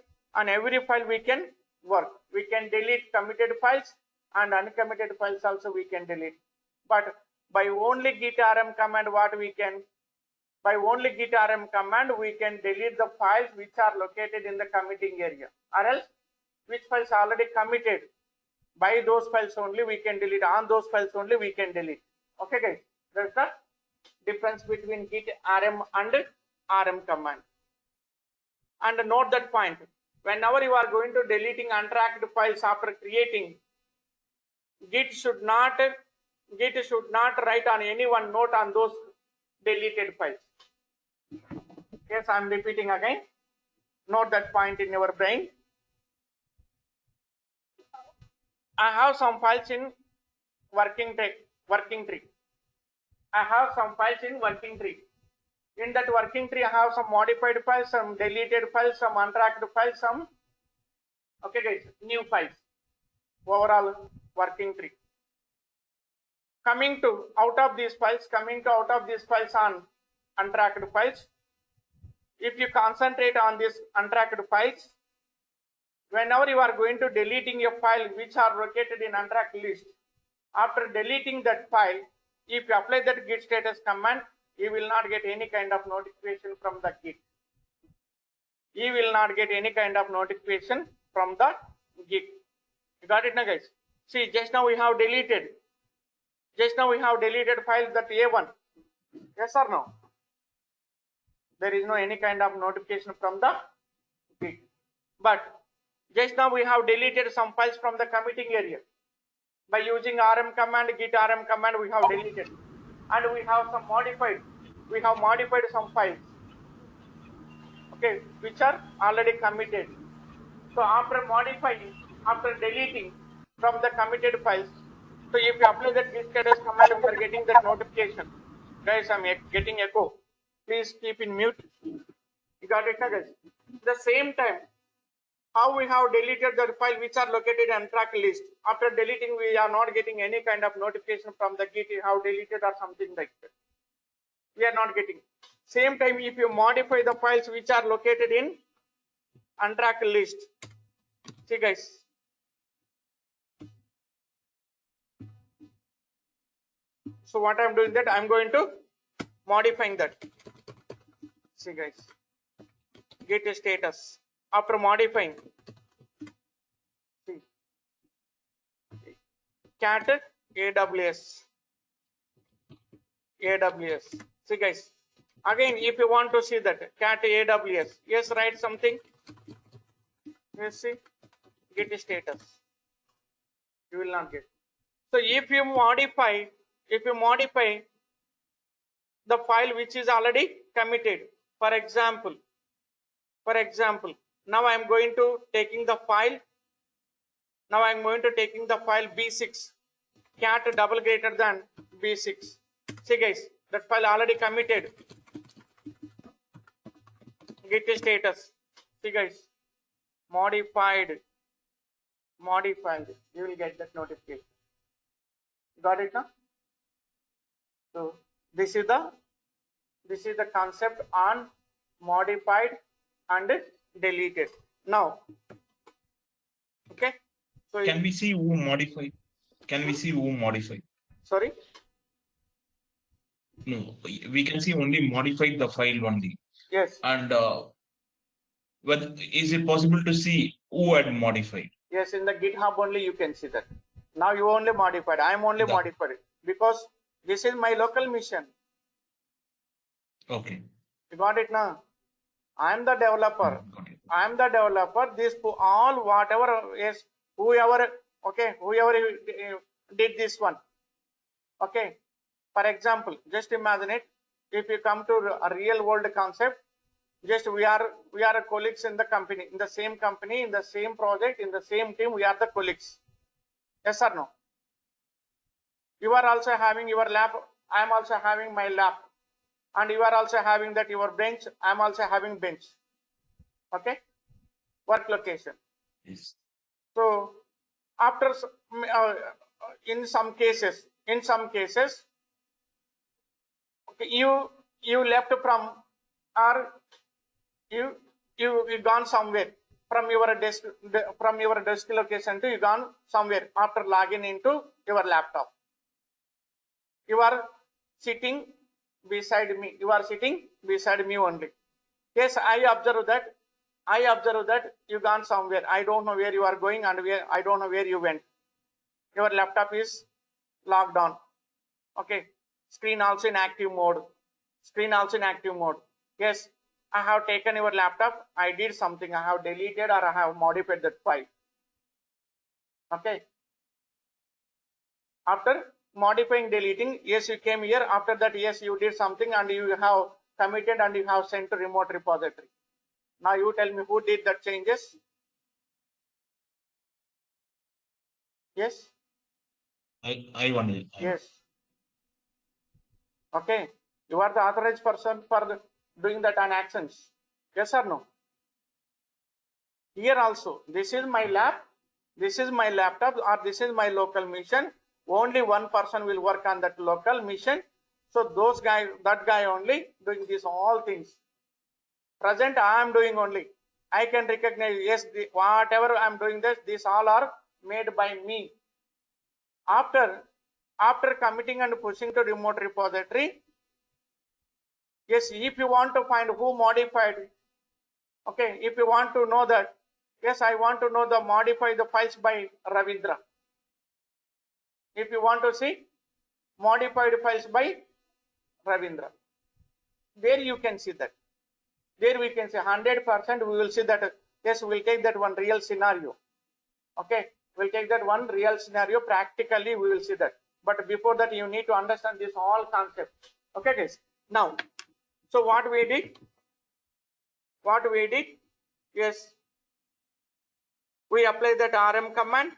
we can work. We can delete committed files and uncommitted files also we can delete. But by only git rm command, by only git rm command we can delete the files which are located in the committing area, or else which files are already committed. By those files only we can delete. On those files only we can delete. Okay, guys. That's the difference between git rm and rm command. And note that point. Whenever you are going to deleting untracked files after creating, Git should not write on any one note on those deleted files. Yes, I am repeating again. Note that point in your brain. I have some files in working tree. I have some files in working tree. In that working tree, I have some modified files, some deleted files, some untracked files, some okay guys, new files. Overall working tree. Coming to out of these files on untracked files. If you concentrate on these untracked files, whenever you are going to deleting a file which are located in untracked list, after deleting that file, if you apply that git status command, you will not get any kind of notification from the git. You will not get any kind of notification from the git. You got it now, guys? See, just now we have deleted files that A1. Yes or no? There is no any kind of notification from the git. But just now we have deleted some files from the committing area. By using rm command, git rm command, we have deleted. And we have some modified. We have modified some files. Okay, which are already committed. So after modifying, after deleting from the committed files, so if you apply that git status command, we are getting that notification. Guys, I'm getting echo. Please keep in mute. You got it, guys? The same time, how we have deleted the file which are located in untracked list. After deleting, we are not getting any kind of notification from the git you have deleted or something like that. We are not getting. Same time, if you modify the files which are located in untracked list. See, guys. So what I'm doing that, I'm going to modifying that. See, guys. Git status. After modifying, see, cat AWS. See, guys. Again, if you want to see that cat AWS, yes, write something. Yes, see, git status. You will not get. So if you modify the file which is already committed, for example, now I am going to taking the file. Now I am going to taking the file B6, cat double greater than B6. See, guys, that file already committed. Git status. See, guys, modified. You will get that notification. Got it now? So this is the concept on modified and deleted. Now, okay. So can we see who modified? Sorry. No, we can see only modified the file only. Yes. And whether is it possible to see who had modified? Yes, in the GitHub only you can see that. Now you only modified. I am only modified because this is my local mission. Okay. You got it now? I am the developer. This all whatever is whoever did this one. Okay. For example, just imagine it. If you come to a real world concept, Just we are colleagues in the company, in the same company, in the same project, in the same team. We are the colleagues. Yes or no? You are also having your lab. I am also having my lab, and you are also having that your bench. I am also having bench. Okay, work location. Yes. So after in some cases, okay, you left from, or you gone somewhere from your desk location to you gone somewhere after logging into your laptop. You are sitting beside me. You are sitting beside me only. Yes, I observe that. You gone somewhere. I don't know where you are going and I don't know where you went. Your laptop is logged on. Okay. Screen also in active mode. Yes, I have taken your laptop. I did something. I have deleted or I have modified that file. Okay. After modifying, deleting, yes, you came here. After that, yes, you did something and you have committed and you have sent to remote repository. Now you tell me who did that changes? Yes. I only. Yes. Okay. You are the authorized person for doing that on actions. Yes or no? Here also, this is my lab, this is my laptop, or this is my local mission. Only one person will work on that local mission. So that guy only doing these all things. Present, I am doing only. I can recognize, yes, whatever I am doing this, these all are made by me. After committing and pushing to remote repository, yes, if you want to find who modified, okay, if you want to know that, yes, I want to know the modify the files by Ravindra. If you want to see modified files by Ravindra, there you can see that. There we can say 100% we will see that, yes, we'll take that one real scenario. Okay, we'll take that one real scenario. Practically, we will see that. But before that, you need to understand this all concept. Okay, guys. Now, so what we did? Yes, we apply that RM command,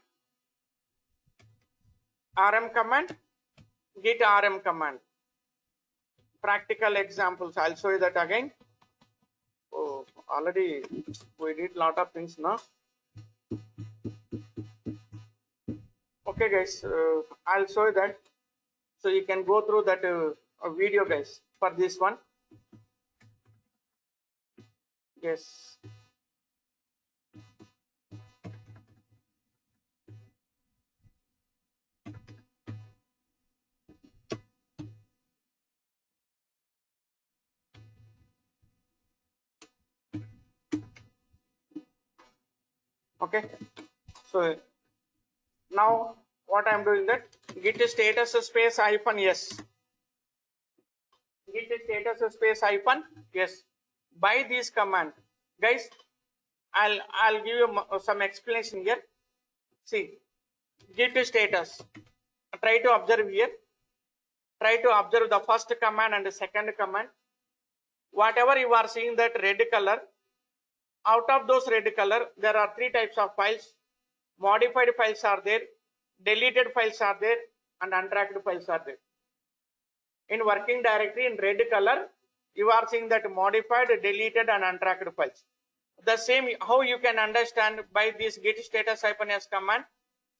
git RM command. Practical examples. I'll show you that again. Oh, already we did lot of things now. Okay, guys. I'll show you that. So you can go through that video, guys, for this one. Yes. Okay. So now what I'm doing that git status space hyphen yes. Git status space hyphen yes. By this command, guys, I'll give you some explanation here. See, git status. Try to observe here. Try to observe the first command and the second command. Whatever you are seeing that red color, out of those red color, there are three types of files. Modified files are there, deleted files are there, and untracked files are there. In working directory in red color, you are seeing that modified, deleted, and untracked files. The same, how you can understand by this git status hyphen s command.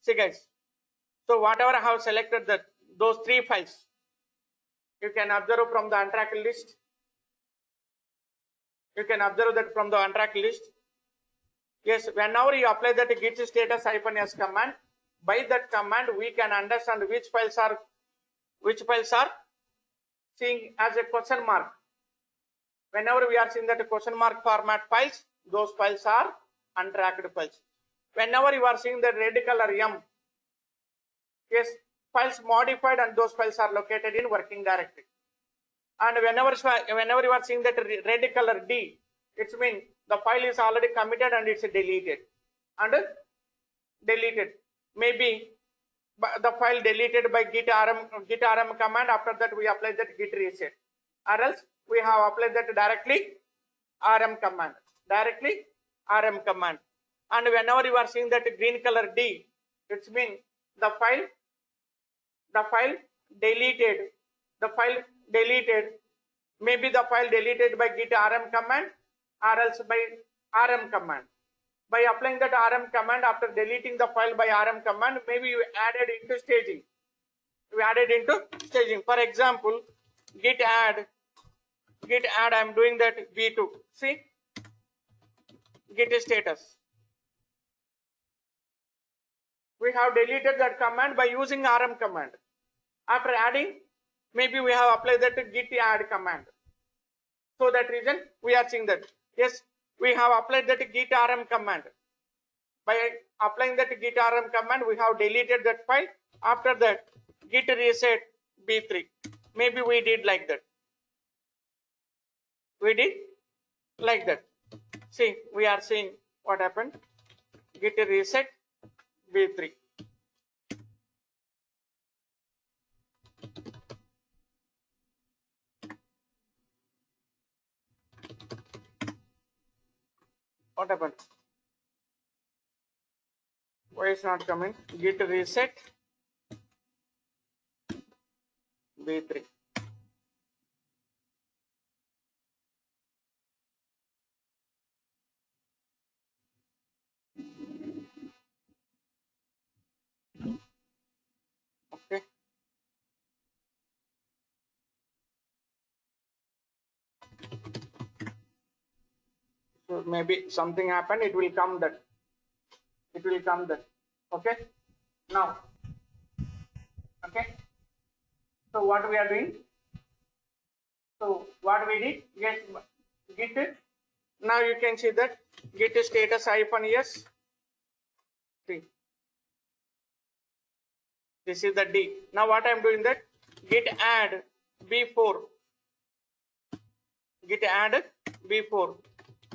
See, guys. So whatever I have selected those three files, you can observe from the untracked list. You can observe that from the untracked list. Yes, whenever you apply that git status hyphen s command, by that command we can understand which files are seeing as a question mark. Whenever we are seeing that question mark format files, those files are untracked files. Whenever you are seeing the red color M, yes, files modified and those files are located in working directory. And whenever you are seeing that red color D, it means the file is already committed and it's deleted. Maybe the file deleted by git rm command. After that, we apply that git reset, or else we have applied that directly rm command, directly rm command. And whenever you are seeing that green color D, it means the file deleted, maybe the file deleted by git rm command or else by rm command. By applying that rm command, after deleting the file by rm command, maybe you added into staging. For example, git add, I'm doing that v2. See, git status. We have deleted that command by using rm command. After adding, maybe we have applied that git add command. So that reason we are seeing that. Yes, we have applied that git rm command. By applying that git rm command, we have deleted that file. After that, git reset b3. Maybe we did like that. See, we are seeing what happened. Git reset b3. What happened? Why is not coming? Git reset b3. Okay. So maybe something happened. It will come that. Okay. Now. Okay. So what we are doing? So what we did? Yes, git. Now you can see that git status -s. See. This is the D. Now what I am doing that? Git add b4. Git add b4.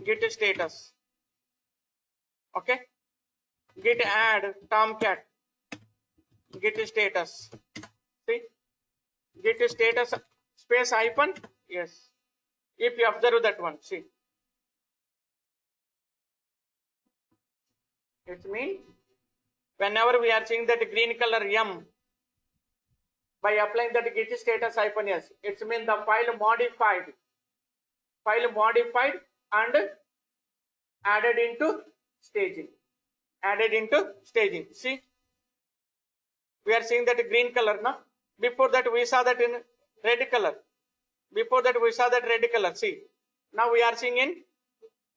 Git status. Okay. Git add tomcat. Git status. See. Git status space hyphen. Yes. If you observe that one, see. It means whenever we are seeing that green color M, by applying that git status -s, it means the file modified and added into staging. See, we are seeing that green color now. Before that we saw that in red color. See, now we are seeing in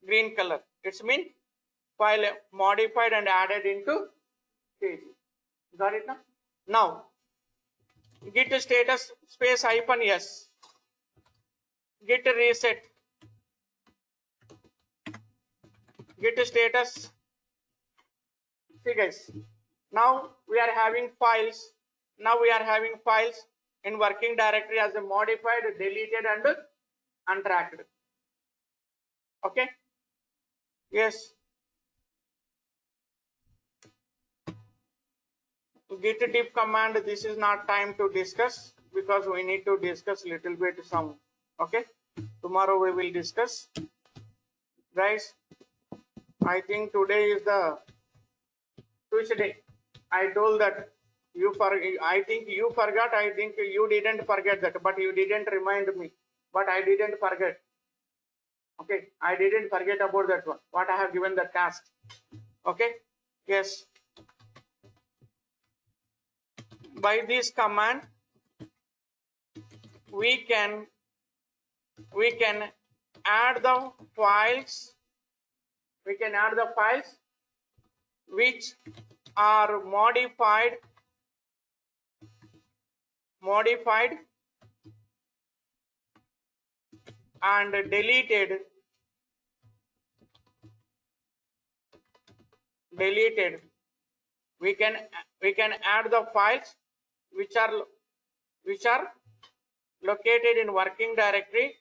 green color. It means file modified and added into staging. Got it now? Now git status space -s. Git reset. Git status. See guys, now we are having files. In working directory as a modified, deleted and untracked. Okay. Yes. Git diff command, this is not time to discuss because we need to discuss little bit some. Okay. Tomorrow we will discuss. Guys, I think today is the Tuesday. I told that I think you forgot. I think you didn't forget that, but you didn't remind me. But I didn't forget. Okay, I didn't forget about that one. What I have given the task. Okay. Yes. By this command, we can add the files. Which are modified and deleted. We can add the files which are located in working directory.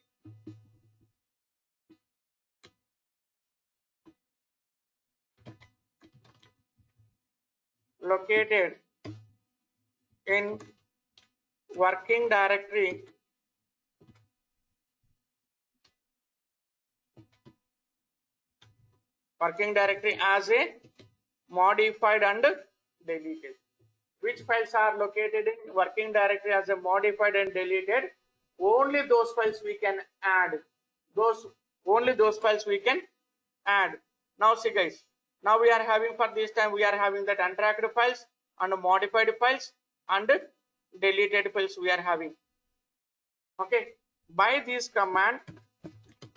Located in working directory Working directory as a modified and deleted. Which files are located in working directory as a modified and deleted? Only those files we can add. Only those files we can add. Now see guys, now we are having, for this time we are having that untracked files and modified files and deleted files we are having. Okay, by this command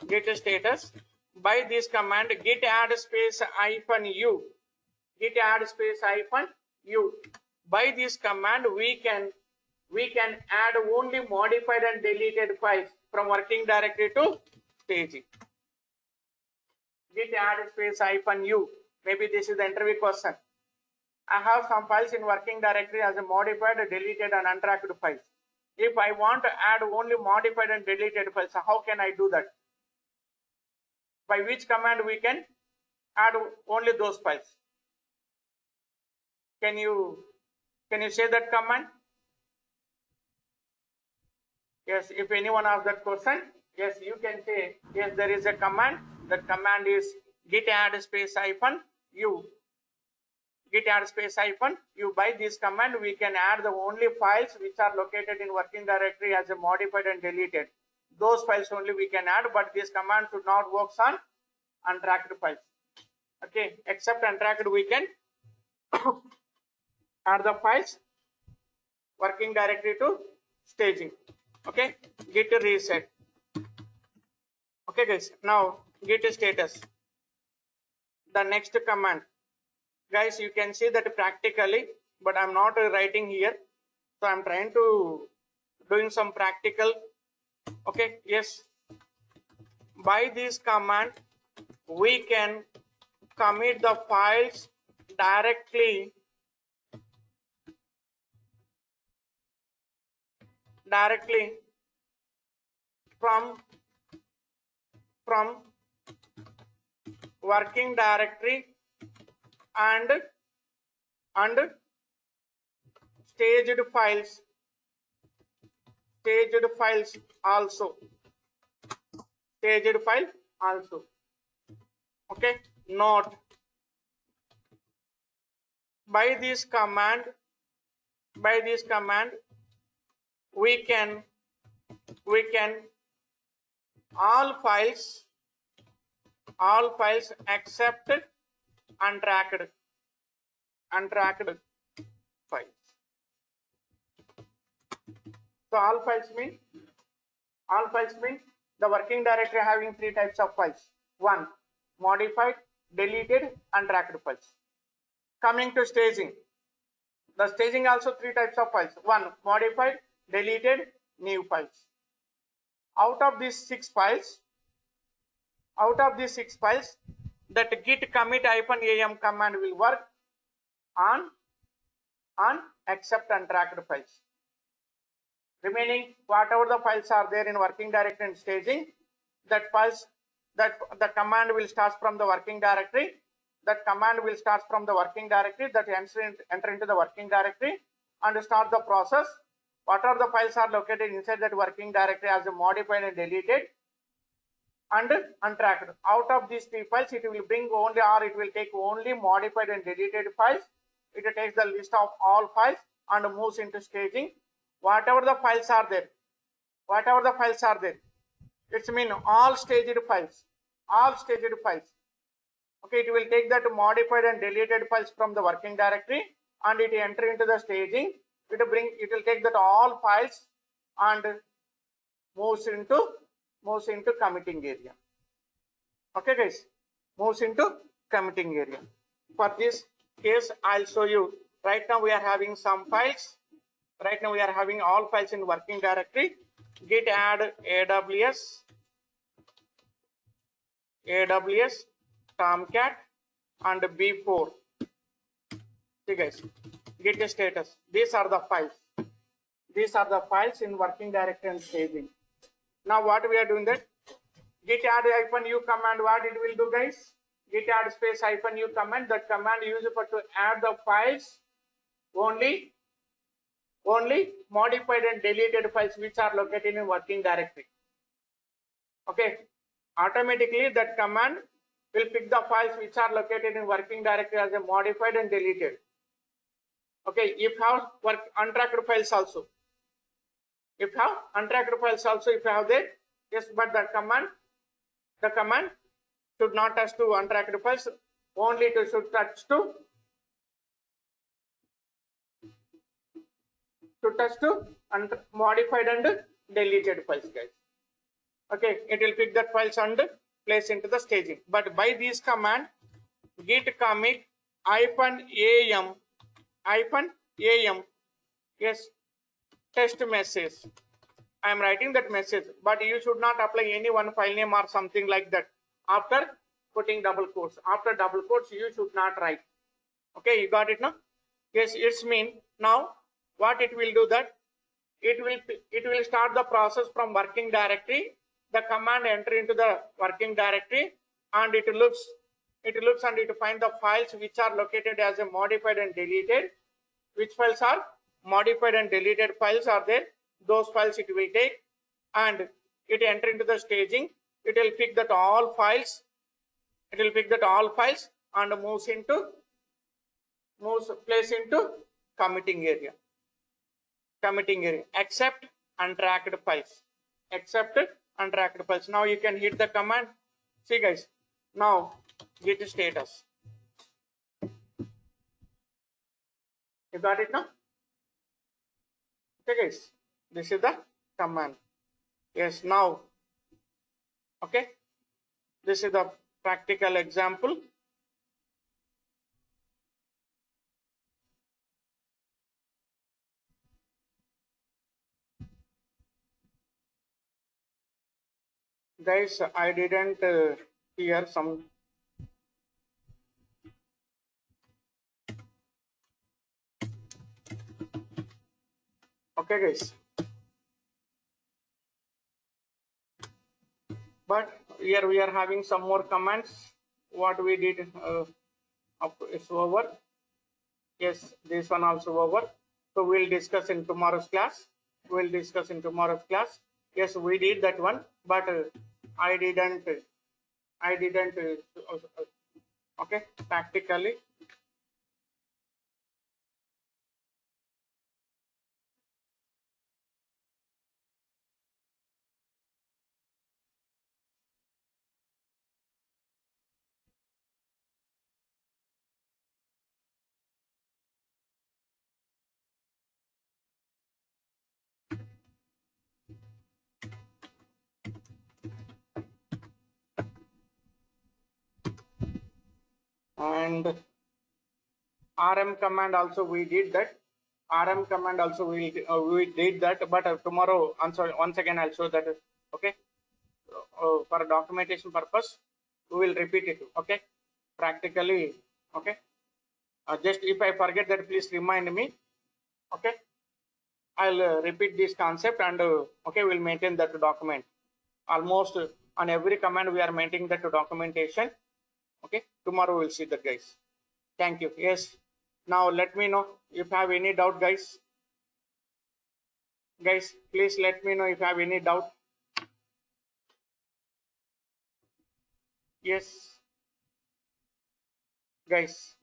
git status, by this command git add space -u, git add space -u. By this command we can add only modified and deleted files from working directory to staging. Git add space -u. Maybe this is the interview question. I have some files in working directory as a modified, deleted and untracked files. If I want to add only modified and deleted files, how can I do that? By which command we can add only those files? Can you say that command? Yes, if anyone asks that question, yes, you can say, yes, there is a command. That command is git add space -u. Git add space -u. By this command, we can add the only files which are located in working directory as a modified and deleted. Those files only we can add, but this command should not work on untracked files. Okay, except untracked, we can add the files working directory to staging. Okay, git reset. Okay guys, now git status. The next command, guys, you can see that practically, but I'm not writing here, so I'm trying to doing some practical. Okay, yes, by this command we can commit the files directly from working directory and staged files also. Okay, note, by this command we can all files except untracked files. So all files mean the working directory having three types of files. One, modified, deleted, untracked files. Coming to staging, the staging also three types of files. One, modified, deleted, new files. Out of these six files, that git commit -am command will work on except untracked files. Remaining, whatever the files are there in working directory and staging, that the command will start from the working directory. That enter into the working directory and start the process. Whatever the files are located inside that working directory as a modified and deleted and untracked. Out of these three files, it will bring only, or it will take only modified and deleted files. It takes the list of all files and moves into staging. Whatever the files are there, it's mean all staged files. Okay, it will take that modified and deleted files from the working directory and it enter into the staging. It will take that all files and moves into committing area. Okay guys, moves into committing area. For this case, I'll show you. Right now we are having some files. Right now we are having all files in working directory. Git add AWS, Tomcat and B4. See guys, git status. These are the files in working directory and staging. Now what we are doing that git add -u command, what it will do guys? Git add space -u command. That command used for to add the files only modified and deleted files which are located in working directory. Okay, automatically that command will pick the files which are located in working directory as a modified and deleted. Okay, if you have untracked files also. If you have untracked files also, if you have that, yes, but the command should not touch to untracked files, only it should touch to modified and deleted files, guys. Okay, it will pick that files and place into the staging. But by this command, git commit -am yes, test message. I am writing that message, but you should not apply any one file name or something like that. After putting double quotes, you should not write. Okay, you got it now? Yes, it's mean now what it will do that it will start the process from working directory. The command enter into the working directory, and it looks and it find the files which are located as a modified and deleted. Which files are modified and deleted files are there? Those files it will take and it enter into the staging. It will pick that all files. It will pick that all files and place into committing area. Except untracked files. Now you can hit the command. See guys, now git status. You got it now? Okay guys, this is the command. Yes, now, okay, this is the practical example. Guys, I didn't hear some. Okay guys, but here we are having some more commands. What we did, it's over. Yes, this one also over. So we'll discuss in tomorrow's class. Yes, we did that one, but I didn't. Okay, practically. And RM command also we did that. We did that, but tomorrow once again I'll show that. Okay, for documentation purpose we will repeat it. Okay, practically. Okay, just if I forget that, please remind me. Okay, I'll repeat this concept and okay, we'll maintain that document. Almost on every command we are maintaining that documentation. Okay, tomorrow we'll see that, guys. Thank you. Yes, now let me know if you have any doubt, guys. Guys, please let me know if you have any doubt. Yes, guys.